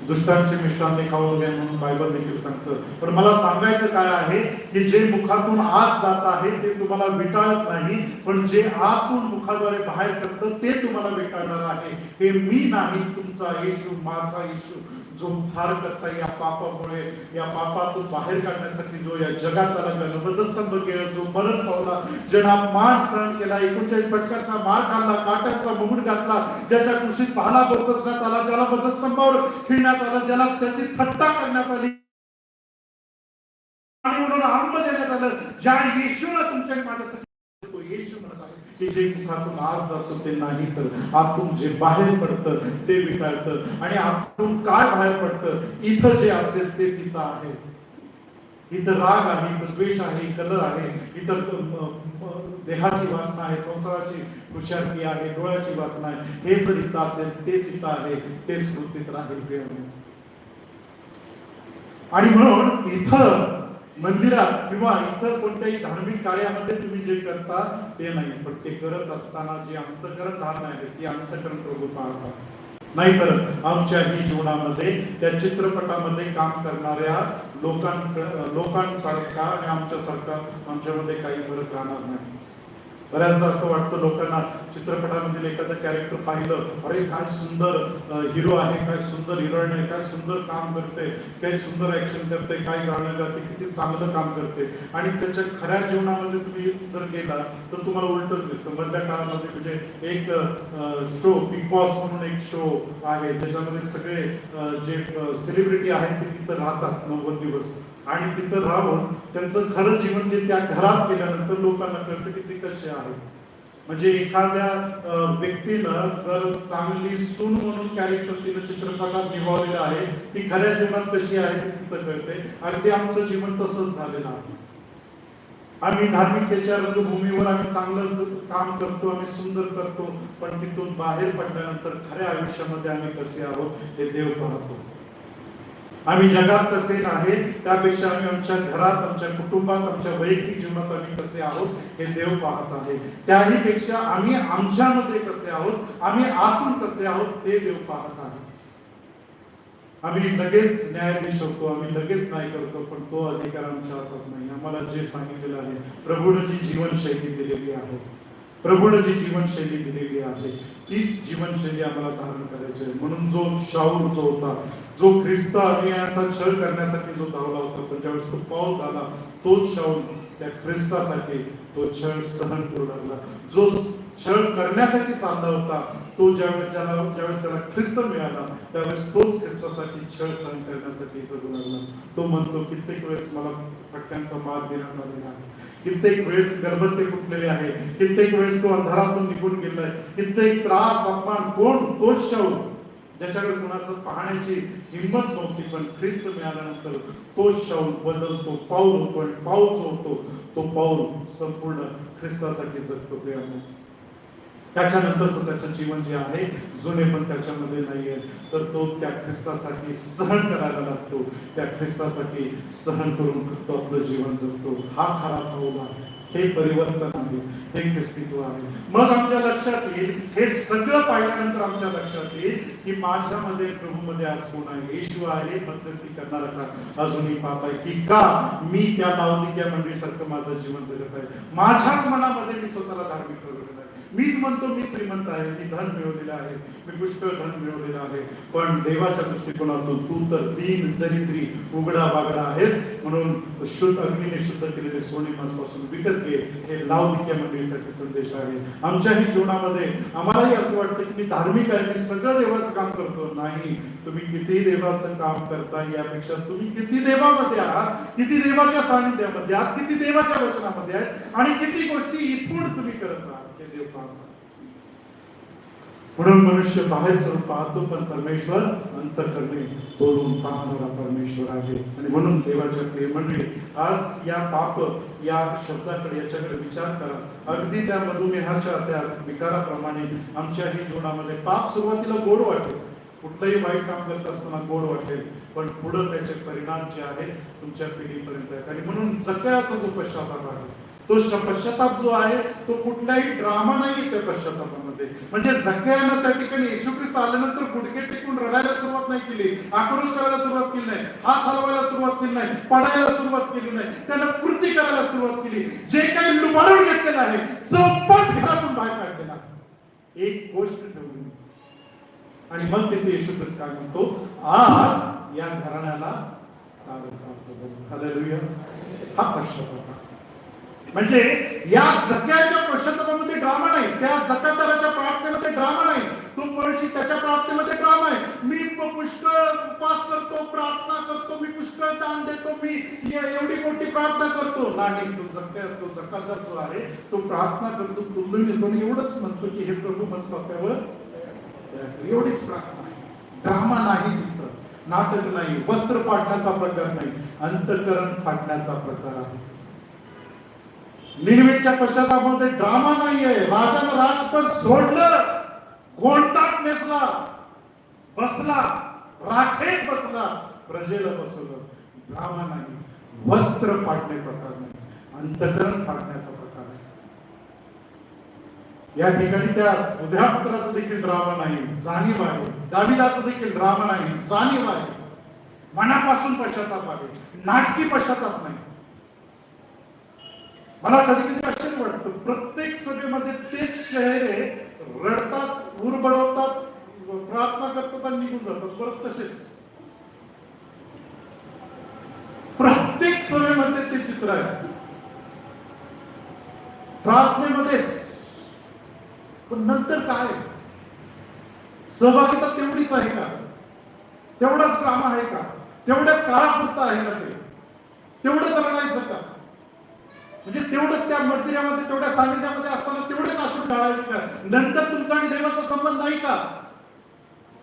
दुष्टांचे मिष्टांनी खाऊ नये म्हणून बायबल देखील सांगतं. पण मला सांगायचं काय आहे की जे मुखातून आत जात आहे ते तुम्हाला विटाळत नाही, पण जे आतून मुखाद्वारे बाहेर करतं ते तुम्हाला विटाळणार आहे. हे मी नाही, तुमचा येशू, माझा येशू, जो उद्धार करता या पापामुळे, या पापातून बाहेर काढण्यासाठी जो या जगात आला, त्यानं वधस्तंभ केला, जो मरण पावला, ज्यानं अपमान सहन केला, 39 फटक्याचा मार खाल्ला, काट्याचा मुकुट घातला, ज्याच्या कुशीत भाला बोकसण्यात आला, ज्याला वधस्तंभावर खिळण्यात आलं, ज्याला त्याची थट्टा करण्यात आली आणि म्हणून आंब देण्यात आलं, ज्या येशूला तुमच्या माझ्यासाठी तो येशू म्हणत आहे की जे मुखातून आत जातं ते नाही तर आतून जे बाहेर पडतं ते विटाळतं. आणि आतून काय बाहेर पडतं? इथं जे असेल तेच इथं आहे. इथं राग आहे, इथं द्वेष आहे, कलह आहे, इथं देहाची वासना आहे, संसाराची हुशारकी आहे, डोळ्याची वासना आहे. हे जर इथं असेल तेच इथं आहे, तेच कृतीत राहील. आणि म्हणून इथं मंदिरात किंवा इतर कोणत्याही धार्मिक कार्यामध्ये तुम्ही जे करता ते नाही, पण ते करत असताना जे अंतःकरण धारणा आहे ती अंतःकरण प्रभू पाहतात. नाहीतर आमच्याही जीवनामध्ये त्या चित्रपटामध्ये काम करणाऱ्या लोकांसारखा आणि आमच्यासारखा आमच्यामध्ये काही फरक राहणार नाही. बऱ्याचदा असं वाटतं लोकांना, चित्रपटामधील एखादं कॅरेक्टर पाहिलं, अरे काय सुंदर हिरो आहे, काय सुंदर हिरोईन आहे, काय सुंदर काम करते, काय सुंदर ऍक्शन करते, काय गाणं गाते, किती चांगलं काम करते. आणि त्याच्या खऱ्या जीवनामध्ये तुम्ही जर गेला तर तुम्हाला उलटच दिसतं. मधल्या काळामध्ये म्हणजे एक शो, बिग बॉस म्हणून एक शो आहे, त्याच्यामध्ये सगळे जे सेलिब्रिटी आहेत ते तिथं राहतात 90 दिवस आणि तिथं राहून त्यांचं खरं जीवन जे त्या घरात केल्यानंतर लोकांना कळतं की ते कसे आहे. म्हणजे एखाद्या व्यक्तीनं जर चांगली सून म्हणून कॅरेक्टर तिनं चित्रपटात निभावलेलं आहे, ती खऱ्या जीवनात कशी आहे ते तिथं कळते. अगदी आमचं जीवन तसंच झालेलं आहे. आम्ही धार्मिकतेच्या रंगभूमीवर आम्ही चांगलं काम करतो, आम्ही सुंदर करतो, पण तिथून बाहेर पडल्यानंतर खऱ्या आयुष्यामध्ये आम्ही कसे आहोत हे देव पाहतो. आम्ही जगात कसे नाही त्यापेक्षा आम्ही आमच्या घरात, आमच्या कुटुंबात, आमच्या वैयक्तिक जीवनात आम्ही कसे आहोत हे देव पाहत आहे. त्याही पेक्षा आम्ही आमच्यामध्ये कसे आहोत, आम्ही आतून कसे आहोत ते देव पाहत आहे. आम्ही लगेच न्यायाधीश होतो, आम्ही लगेच नाही करतो, पण तो अधिकार आमच्या हातात नाही. आम्हाला जे सांगितलेलं आहे, प्रभूने जी जीवनशैली दिलेली आहे, प्रभूने जी जीवनशैली दिलेली आहे तीच जीवनशैली आम्हाला धारण करायची आहे. म्हणून जो शाऊल जो होता, जो ख्रिस्त अनुयायांचा छळ करण्यासाठी जो धावला होता, पण ज्यावेळेस तो पाऊल झाला तोच शाऊल त्या ख्रिस्तासाठी तो छळ सहन करू लागला. जो छळ करण्यासाठी चालला होता तो ज्यावेळेस त्याला ख्रिस्त मिळाला त्यावेळेस तोच ख्रिस्तासाठी छळ सहन करण्यासाठी जगू लागला. तो म्हणतो कित्येक वेळेस मला फटक्यांचा मार देण्यात आलेला आहे, कित्येक वेळेस गर्भते फुटलेले आहे, कित्येक वेळेस तो अंधारातून निघून गेलाय, कित्येक त्रास अपमान. कोण? तोच शाऊल ज्याच्याकडे कुणाचं पाहण्याची हिंमत नव्हती, पण ख्रिस्त मिळाल्यानंतर तोच शाऊल बदलतो, पाऊल होतो आणि पाऊल जो होतो तो पाऊल संपूर्ण ख्रिस्तासाठी जगतो. त्याच्यानंतरच त्याचं जीवन जे आहे जुने पण त्याच्यामध्ये नाहीये, तर तो त्या ख्रिस्तासाठी सहन करायला लागतो, त्या ख्रिस्तासाठी सहन करून तो आपलं जीवन जगतो. हा खरा पाऊल आहे, हे परिवर्तन आहे, हे ख्रिस्तित्व आहे. मग आमच्या लक्षात येईल, हे सगळं पाहिल्यानंतर आमच्या लक्षात येईल की माझ्यामध्ये प्रभूमध्ये आज कोण आहे? येशू आहे, मध्यस्थी करणारा का अजूनही पाप आहे की का मी त्या लावणीच्या मंडळीसारखं माझं जीवन जगत आहे? माझ्याच मनामध्ये मी स्वतःला धार्मिक प्रगट आहे, मीच म्हणतो मी श्रीमंत आहे, मी धन मिळवलेलं आहे, मी पुष्कळ धन मिळवलेलं आहे, पण देवाच्या दृष्टिकोनातून तू तर दीन दरिद्री उघडा बागडा आहेस, म्हणून शुद्ध अग्नीने शुद्ध केलेले सोने माझ्यापासून विकत घे. हे लावणीच्या मंडळीसाठी संदेश आहे. आमच्याही जीवनामध्ये आम्हालाही असं वाटतं की मी धार्मिक आहे, मी सगळं देवाचं काम करतो. नाही, तुम्ही किती देवाचं काम करता यापेक्षा तुम्ही किती देवामध्ये आहात, किती देवाच्या सानिध्यामध्ये आहात, किती देवाच्या वचनामध्ये आहेत आणि किती गोष्टी इथून तुम्ही करत आहात हे देव पाहतात. म्हणून मनुष्य बाहेर स्वरूप पाहतो, पण परमेश्वर अंतःकरणे बोलून पाहणारा परमेश्वर आहे. आणि म्हणून देवाच्या प्रिय मंडळी, आज या पाप या शब्दाकडे याच्याकडे विचार करा. अगदी त्या मधुमेहाच्या त्या विकाराप्रमाणे आमच्याही जीवनामध्ये पाप सुरुवातीला गोड वाटेल, कुठलंही वाईट काम करत असताना गोड वाटेल, पण पुढे त्याचे परिणाम जे आहेत तुमच्या पिढीपर्यंत आहेत. आणि म्हणून सगळ्याचा जो पश्चाताप आहे, तो पश्चाताप जो आहे तो कुठलाही ड्रामा नाही त्या पश्चातापामध्ये. म्हणजे जक्कयानं त्या ठिकाणी येशू ख्रिस्त आल्यानंतर गुडघे टेकून रडायला सुरुवात नाही केली, आक्रोश करायला सुरुवात केली नाही, हात हलवायला सुरुवात केली नाही, पडायला सुरुवात केली नाही, त्यानं कृती करायला सुरुवात केली. जे काही लुबाडून घेतलेलं आहे, चौपट घरातून बाहेर काढलेला एक गोष्ट ठेवली. आणि मग तिथे येशू ख्रिस्त काय म्हणतो, आज या घराण्याला हालेलुया, हा पश्चाताप. म्हणजे या जक्कयाच्या पश्चातापामध्ये ड्रामा नाही, त्या जकातदाराच्या प्रार्थनेमध्ये ड्रामा नाही, तो पळशी त्याच्या प्रार्थनेमध्ये ड्रामा आहे. मी पुष्कळ उपवास करतो, प्रार्थना करतो, मी पुष्कळ दान देतो, मी एवढी मोठी प्रार्थना करतो. नाही, तो जकातदार जो आहे तो प्रार्थना करतो, तुलून घेतो आणि एवढंच म्हणतो की हे प्रभू माझ्या पाप्यावर, एवढीच प्रार्थना आहे. ड्रामा नाही तिथं, नाटक नाही, वस्त्र फाटण्याचा प्रकार नाही, अंतःकरण फाटण्याचा प्रकार आहे. निनवेच्या पश्चातापामध्ये ड्रामा नाहीये. राजानं राजपद सोडलं, गोंडटाक नेसला, बसला, राखेत बसला, प्रजेला बसवलं. ड्रामा नाही, वस्त्र फाटणे प्रकार नाही, अंतःकरण फाटण्याचा प्रकार आहे. या ठिकाणी त्या उद्यापुत्राचा देखील ड्रामा नाही, जाणीव आहे. दाविदाचा देखील ड्रामा नाही, जाणीव आहे. मनापासून पश्चाताप आहे, नाटकी पश्चाताप नाही. मला कधी कधी आश्चर्य वाटतं, प्रत्येक सभेमध्ये तेच चेहरे रडतात, उरबडवतात, प्रार्थना करतात आणि निघून जातात. परत तसेच प्रत्येक सभेमध्ये ते चित्र आहे, प्रार्थनेमध्येच. पण नंतर काय, सहभागिता तेवढीच आहे का, तेवढाच काम आहे का, तेवढ्याच काळापुरता आहे का, तेवढंच रडायचं का, म्हणजे तेवढंच त्या मंदिरामध्ये तेवढ्या सानिध्यामध्ये असताना तेवढेच असून टाळायचं का, नंतर तुमचा आणि देवाचा संबंध नाही का,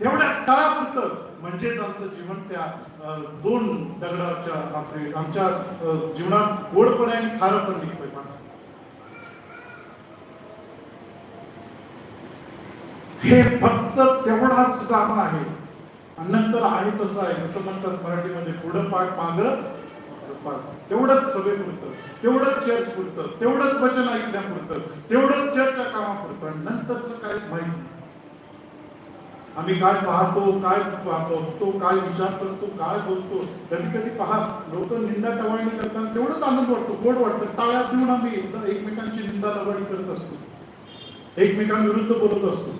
तेवढ्याच काळापुरतं. म्हणजेच आमचं जीवन त्या दोन दगडाच्या आमच्या जीवनात गोडपणे आणि खारपण निघतोय. हे फक्त तेवढाच काम आहे आणि नंतर आहे तसं आहे. जसं म्हणतात मराठीमध्ये, पुढं पाठ मागं पाठ. तेवढंच सभेपुरतं, तेवढंच चर्च पुरतं, तेवढंच वचन ऐकण्यापुरतं, तेवढंच चर्चच्या कामापुरतं. नंतरच काय माहिती नाही. आम्ही काय पाहतो, काय बघतो, काय विचार करतो, काय बोलतो. कधी कधी पहा, लोक निंदा टवाळणी करताना तेवढंच आनंद वाटतो, गोड वाटतं. टाळ्या देऊन आम्ही एकमेकांची निंदा टवाळणी करत असतो, एकमेकांविरुद्ध बोलत असतो.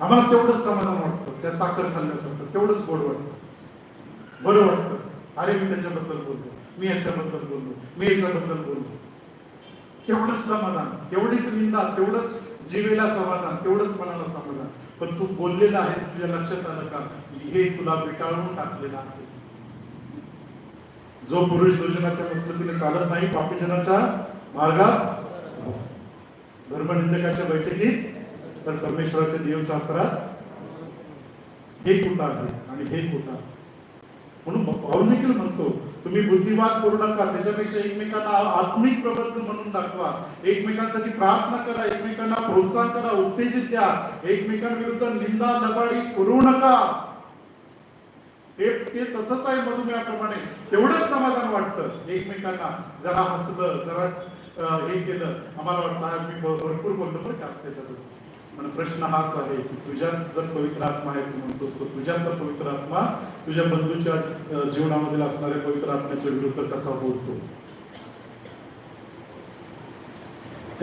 आम्हाला तेवढंच समाधान वाटतं, त्या साखर खाल्ल्यासारखं तेवढंच गोड वाटतं, बरं वाटतं. अरे मी त्याच्याबद्दल बोललो, मी याच्याबद्दल बोललो, मी याच्याबद्दल बोललो. तेवढंच समाधान, तेवढीच निंदा, तेवढंच जीवेला समाधान, तेवढंच मनाला समाधान. पण तू बोललेला आहेस, तुझ्या लक्षात आलं का, हे तुला विटाळून टाकलेलं आहे. जो पुरुष दुर्जनाच्या मस्तकीने चालत नाही, पापीजनाच्या मार्गात, धर्मनिंदकाच्या बैठकीत, तर परमेश्वराच्या देवशास्त्रात हे कुठं आहे आणि हे कुठं आहे. म्हणून पाऊल देखील म्हणतो, तुम्ही बुद्धिवाद करू नका, त्याच्यापेक्षा एकमेकांना आत्मिक प्रबंध म्हणून दाखवा, एकमेकांसाठी प्रार्थना करा, एकमेकांना प्रोत्साहन करा, उत्तेजित द्या, एकमेकांविरुद्ध निंदा लबाडी करू नका. ते तसंच आहे मधुमेहाप्रमाणे. तेवढंच समाधान वाटतं. एकमेकांना जरा हसलं, जरा हे केलं, आम्हाला वाटतं मी भरपूर बोलतो बरं का त्याच्याबद्दल. पण प्रश्न हाच आहे की तुझ्यात जर पवित्र आत्मा आहे, तू म्हणतोस तो तुझ्यातला पवित्र आत्मा तुझ्या बंधूच्या जीवनामध्ये असणाऱ्या पवित्र आत्म्याच्या विरुद्ध कसा बोलतो.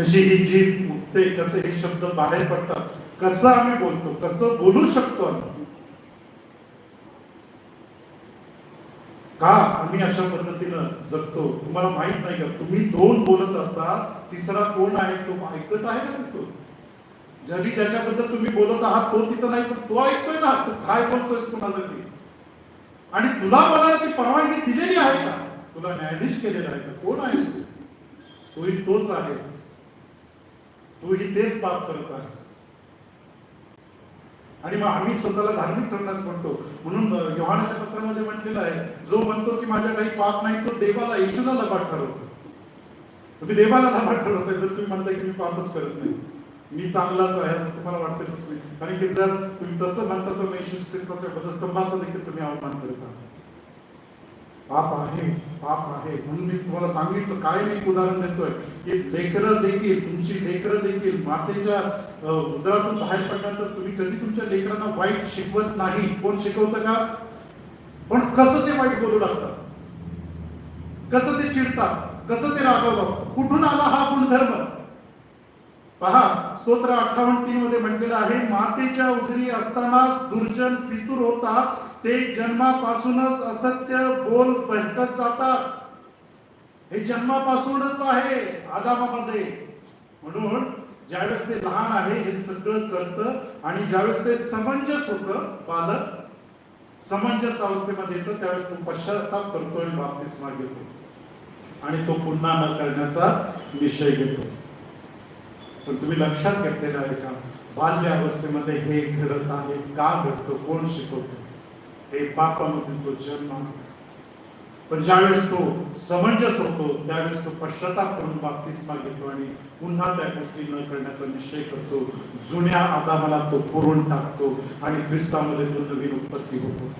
कशी ही जीभ उठते, कसे हे शब्द बाहेर पडतात, कसं आम्ही बोलतो, कसं बोलू शकतो आम्ही, का आम्ही अशा पद्धतीनं जगतो. तुम्हाला माहित नाही का, तुम्ही दोन बोलत असता, तिसरा कोण आहे तो ऐकत आहे ना तिथं. जरी ज्याच्याबद्दल तुम्ही बोलत आहात तो तिथं नाही, पण तो ऐकतोय ना तू काय बोलतोयस कुणासाठी, आणि तुला बोलायला ती परवानगी दिलेली आहे का, तुला न्यायाधीश केलेला आहे का, कोण आहेस तू, तूही तोच आहेस, तूही तेच पाप करत आहेस. आणि मग आम्ही स्वतःला धार्मिक ठरण्यास म्हणतो. म्हणून योहानाच्या पत्रामध्ये म्हटलेलं आहे, जो म्हणतो की माझ्या काही पाप नाही तो देवाला, येशूला लबाड ठरवतो. तुम्ही देवाला लबाड ठरवताय जर तुम्ही म्हणताय की मी पापच करत नाही, मी चांगलाच आहे असं तुम्हाला वाटतं. कारण की जर तुम्ही तसं म्हणता तर येशू ख्रिस्ताच्या वधस्तंभाचा देखील तुम्ही अवमान करत आहात. पाप आहे, पाप आहे. म्हणून मी तुम्हाला सांगितलं, काय मी उदाहरण देतोय की लेकरं देखील, तुमची लेकरं देखील मातेच्या उदरातून बाहेर पडल्यानंतर तुम्ही कधी तुमच्या लेकरांना वाईट शिकवत नाही. कोण शिकवतं का, पण कसं ते वाईट बोलू लागतात, कसं ते चिडतात, कसं ते रागवतात, कुठून आला हा गुणधर्म पहा. स्तोत्र 58:3 मध्ये म्हटलेलं आहे, मातेच्या उदरी असतानाच दुर्जन फितूर होतात, ते जन्मापासूनच असत्य बोल बहकत जातात. हे जन्मापासूनच आहे आदामामध्ये. म्हणून ज्यावेळेस ते लहान आहे हे सगळं करतं, आणि ज्यावेळेस ते समंजस होतं, बालक समंजस अवस्थेमध्ये येतं, त्यावेळेस तो पश्चाताप करतो आणि बाप्तिस्मा घेतो, आणि तो पुन्हा न करण्याचा निश्चय घेतो. पण तुम्ही लक्षात घेतलेलं आहे का, बाल्य अवस्थेमध्ये हे घडत आहे, का घडतं, कोण शिकवतो, हे पापामध्ये तो जन्म. पण ज्यावेळेस तो समंजस होतो त्यावेळेस तो पश्चाताप करून बाप्तिस्मा घेतो आणि पुन्हा त्या गोष्टी न करण्याचा निश्चय करतो. जुन्या आदामाला तो पुरून टाकतो आणि ख्रिस्तामध्ये तो नवीन उत्पत्ती होतो.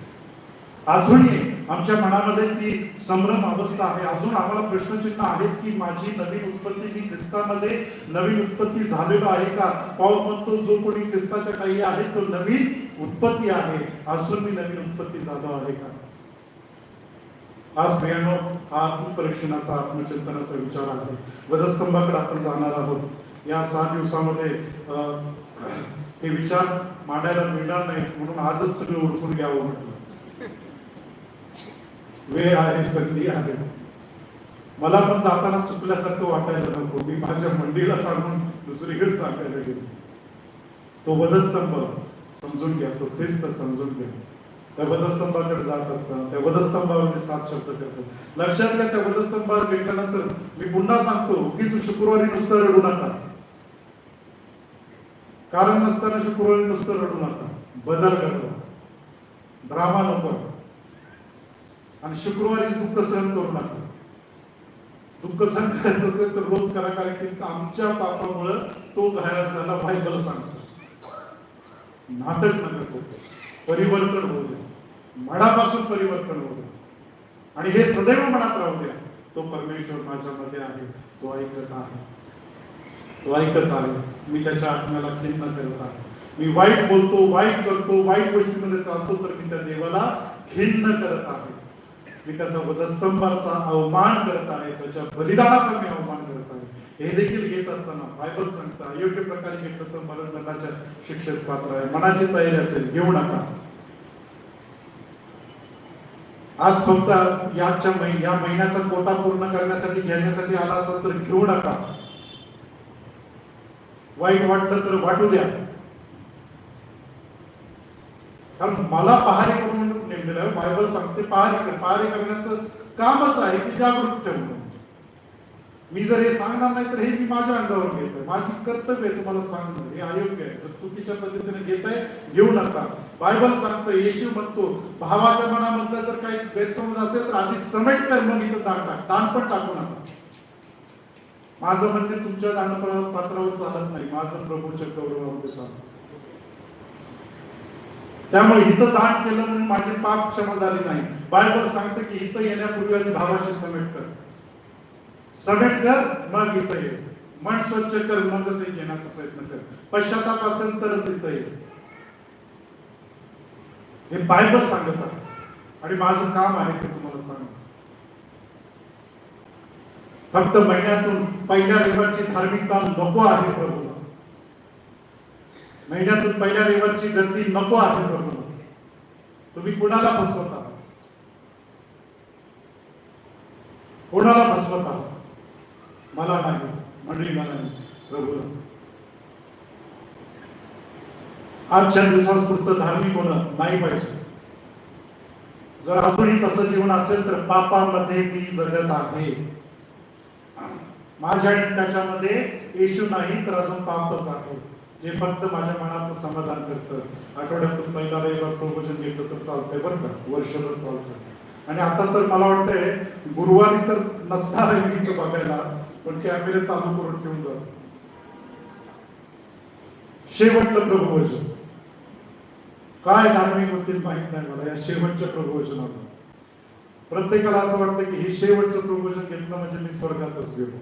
अजूनही आमच्या मनामध्ये ती संभ्रम अवस्था आहे. अजून आम्हाला प्रश्नचिन्ह आहेच की माझी नवीन उत्पत्ती, मी ख्रिस्तामध्ये नवीन उत्पत्ती झालेलो आहे का. पाऊल म्हणतो, जो कोणी ख्रिस्ताच्या काही आहे तो नवीन उत्पत्ती आहे. अजून मी नवीन उत्पत्ती झालो आहे का. आज प्रियानो, हा आत्मपरीक्षणाचा, आत्मचिंतनाचा विचार आहे. वधस्तंभाकडे आपण जाणार आहोत. या 6 दिवसामध्ये हे विचार मांडायला मिळणार नाही, म्हणून आजच सगळं उरकून घ्यावं म्हटलं. वेळ आहे, संधी आहे. मला पण जाताना चुकल्यासारखं वाटायला नको. मी माझ्या मंडळीला सांगून दुसरीकडे सांगायला गेलो. तो वधस्तंभ समजून घ्या, तो ख्रिस्त समजून घ्या. त्या वधस्तंभाकडे जात असताना त्या वधस्तंभावर 7 शब्द करतो. लक्षात घ्या, त्या वधस्तंभावर गेल्यानंतर मी पुन्हा सांगतो की शुक्रवारी नुसतं रडू नका. कारण नसताना शुक्रवारी नुसतं रडू नका. बदल घडवा, ड्रामा नको. आणि शुक्रवारी दुःख सहन करू नका. दुःख सहन करायचं असेल तर रोज करा, कारण की आमच्या पापामुळे तो घायल झाला. बायबल सांगतो, नाटक नका करू, परिवर्तन होऊ द्या. मनापासून परिवर्तन होऊ द्या, आणि हे सदैव मनात राहू द्या, तो परमेश्वर माझ्यामध्ये आहे, तो ऐकत आहे, तो ऐकत आहे. मी त्याच्या आत्म्याला खिन्न करत आहे. मी वाईट बोलतो, वाईट करतो, वाईट गोष्टीमध्ये चालतो, तर मी त्या देवाला खिन्न करत आहे. मी त्याचा वधस्तंभाचा अवमान करत आहे, त्याच्या बलिदानाचा मी अवमान करत आहे. हे देखील घेत असताना बायबल सांगतं, अयोग्य प्रकारे घेतलं तर मरणदंडाच्या शिक्षेस पात्र आहे. मनाची तयारी असेल, घेऊ नका. आज फक्त या महिन्याचा कोटा पूर्ण करण्यासाठी घेण्यासाठी आला असेल तर घेऊ नका. वाईट वाटलं तर वाटू द्या, कारण मला पहारी करून नेमलेलं आहे. बायबल सांगते पहारी करण्याचं कामच आहे की जागृत ठेवणं. मी जर हे सांगणार नाही तर हे मी माझ्या अंगावर घेतोय. माझी कर्तव्य आहे तुम्हाला सांगणं, हे अयोग्य आहे. जर चुकीच्या पद्धतीने घेताय, घेऊ नका. बायबल सांगतं, येशू म्हणतो, भावाच्या मनामधलं जर काही गैरसमज असेल तर आधी समेट कर, मग इथं दान पण टाकू नका. माझं म्हणते तुमच्या दानपात्रावर चालत नाही, माझं प्रभूच्या गौरवामध्ये चालतं. त्यामुळे इथं दान केलं म्हणून माझे पाप क्षमा झाले नाही. बायबल सांगतं की इथं येण्यापूर्वी आधी भावाची समेट कर, मग इथं ये. मन स्वच्छ कर, मगच येण्याचा प्रयत्न कर. पश्चाताप असेल तरच इथं ये. हे बायबल सांगत आहे, आणि माझं काम आहे ते तुम्हाला सांग. फक्त महिन्यातून पहिल्या रविवारची धार्मिकता नको आहे प्रभूला. महिन्यातून पहिल्या रविवारची गर्दी नको आहे प्रभूला. तुम्ही कुणाला फसवता? कोणाला फसवता? मला नाही, मंडळीला नाही, प्रभूला. आजच्या दिवसापुरतं धार्मिक होणं नाही पाहिजे. जर अजूनही तसं जीवन असेल तर पापामध्ये मी जगत आहे. माझ्या आणि त्याच्यामध्ये येशू नाही तर अजून पापच आहे, जे फक्त माझ्या मनाचं समाधान करतं. आठवड्यातून पहिला रविवार प्रवचन घेतलं तर चालतंय बरं का, वर्षभर चालतंय. आणि आता तर मला वाटतंय गुरुवारी तर नसणार आहे मी बघायला, पण कॅमेरे चालू करून ठेवून जातो. शेवटचं प्रभुवचन काय धार्मिक होतील माहित नाही मला. या शेवटच्या प्रभुवचनाला प्रत्येकाला असं वाटतं की हे शेवटचं प्रभुवचन घेतलं म्हणजे मी स्वर्गातच गेलो.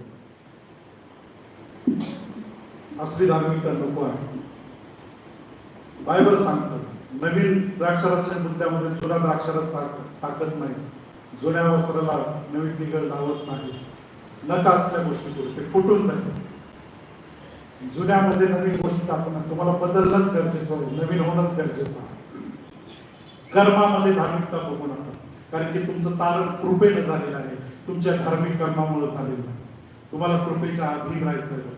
असली धार्मिकता नको आहे. बायबल सांगतं नवीन द्राक्षारसाच्या मुद्द्यामध्ये जुना द्राक्षारस टाकत नाही, जुन्या वस्त्राला नवीन टिकल लावत नाही. नका असल्या गोष्टी करू, ते फुटून जाते. जुन्यामध्ये नवीन गोष्टी टाकणं तुम्हाला बदलणंच गरजेचं आहे, नवीन होणंच गरजेचं आहे. कर्मामध्ये धार्मिकता बघू नका, कारण की तुमचं तारण कृपेने झालेलं आहे, तुमच्या धार्मिक कर्मामुळे झालेलं आहे. तुम्हाला कृपेच्या अधीन राहायचं आहे.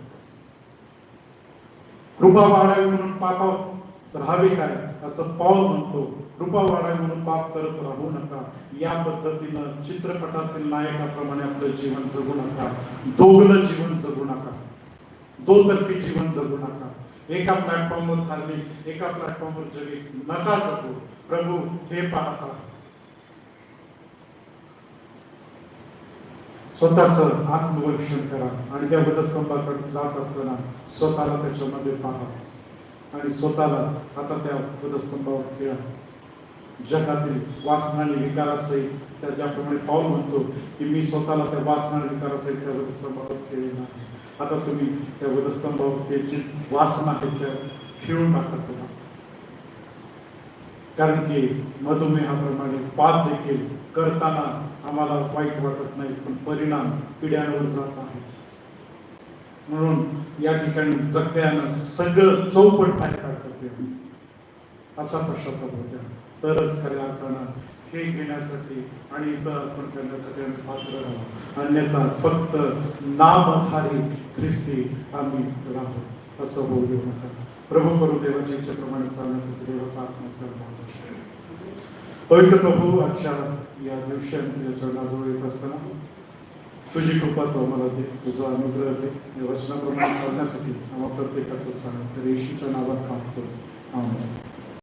कृपा वाढावी म्हणून पाप राहावे काय, असं पौल म्हणतो. कृपा वाढावी म्हणून पाप करत राहू नका. या पद्धतीनं चित्रपटातील नायकाप्रमाणे आपलं जीवन जगू नका. दोघलं जीवन जगू नका, दोतर्फी जीवन जगू नका. एका प्लॅटफॉर्मवर धार्मिक, एका प्लॅटफॉर्मवर जगीत नका जगू. प्रभू हे पाहता. स्वतःच आत्मपरीक्षण करा आणि त्या वधस्तंभाकडे जात असताना स्वतःला त्याच्यामध्ये पहा आणि स्वतःला आता त्या वधस्तंभावर खेळा. जगातील वासना आणि विकारासहित त्या ज्याप्रमाणे पाऊल म्हणतो की मी स्वतःला त्या वासना आणि विकारासहित त्या वधस्तंभावर खेळले नाही. आता तुम्ही त्या वधस्तंभावर त्याची वासना आहे त्या खेळून टाकत. कारण की मधुमेहाप्रमाणे पाप देखील करताना आम्हाला वाईट वाटत नाही, पण परिणाम पिढ्यांवर जात आहे. म्हणून या ठिकाणी जगत्यानं सगळं चौपट बाहेर काढतात. असा पश्चाताप होत्या तरच खऱ्या अर्थानं हे घेण्यासाठी आणि इतर अर्पण करण्यासाठी आम्ही पात्र राहू. अन्यथा फक्त नामधारी ख्रिस्ती आम्ही राहू, असं होऊ देऊ नका. प्रभू करू देवाच्या इच्छेप्रमाणे चालण्यासाठी देवाचा आत्मा. पवित्र प्रभू, आजच्या या दिवशी तुझ्या चरणाजवळ येत असताना तुझी कृपा तो आम्हाला दे, तुझा अनुग्रह दे. या वचनाप्रमाणे चालण्यासाठी आम्हाला प्रत्येकाचं सांग तर येशूच्या नावात काम करू. आमेन.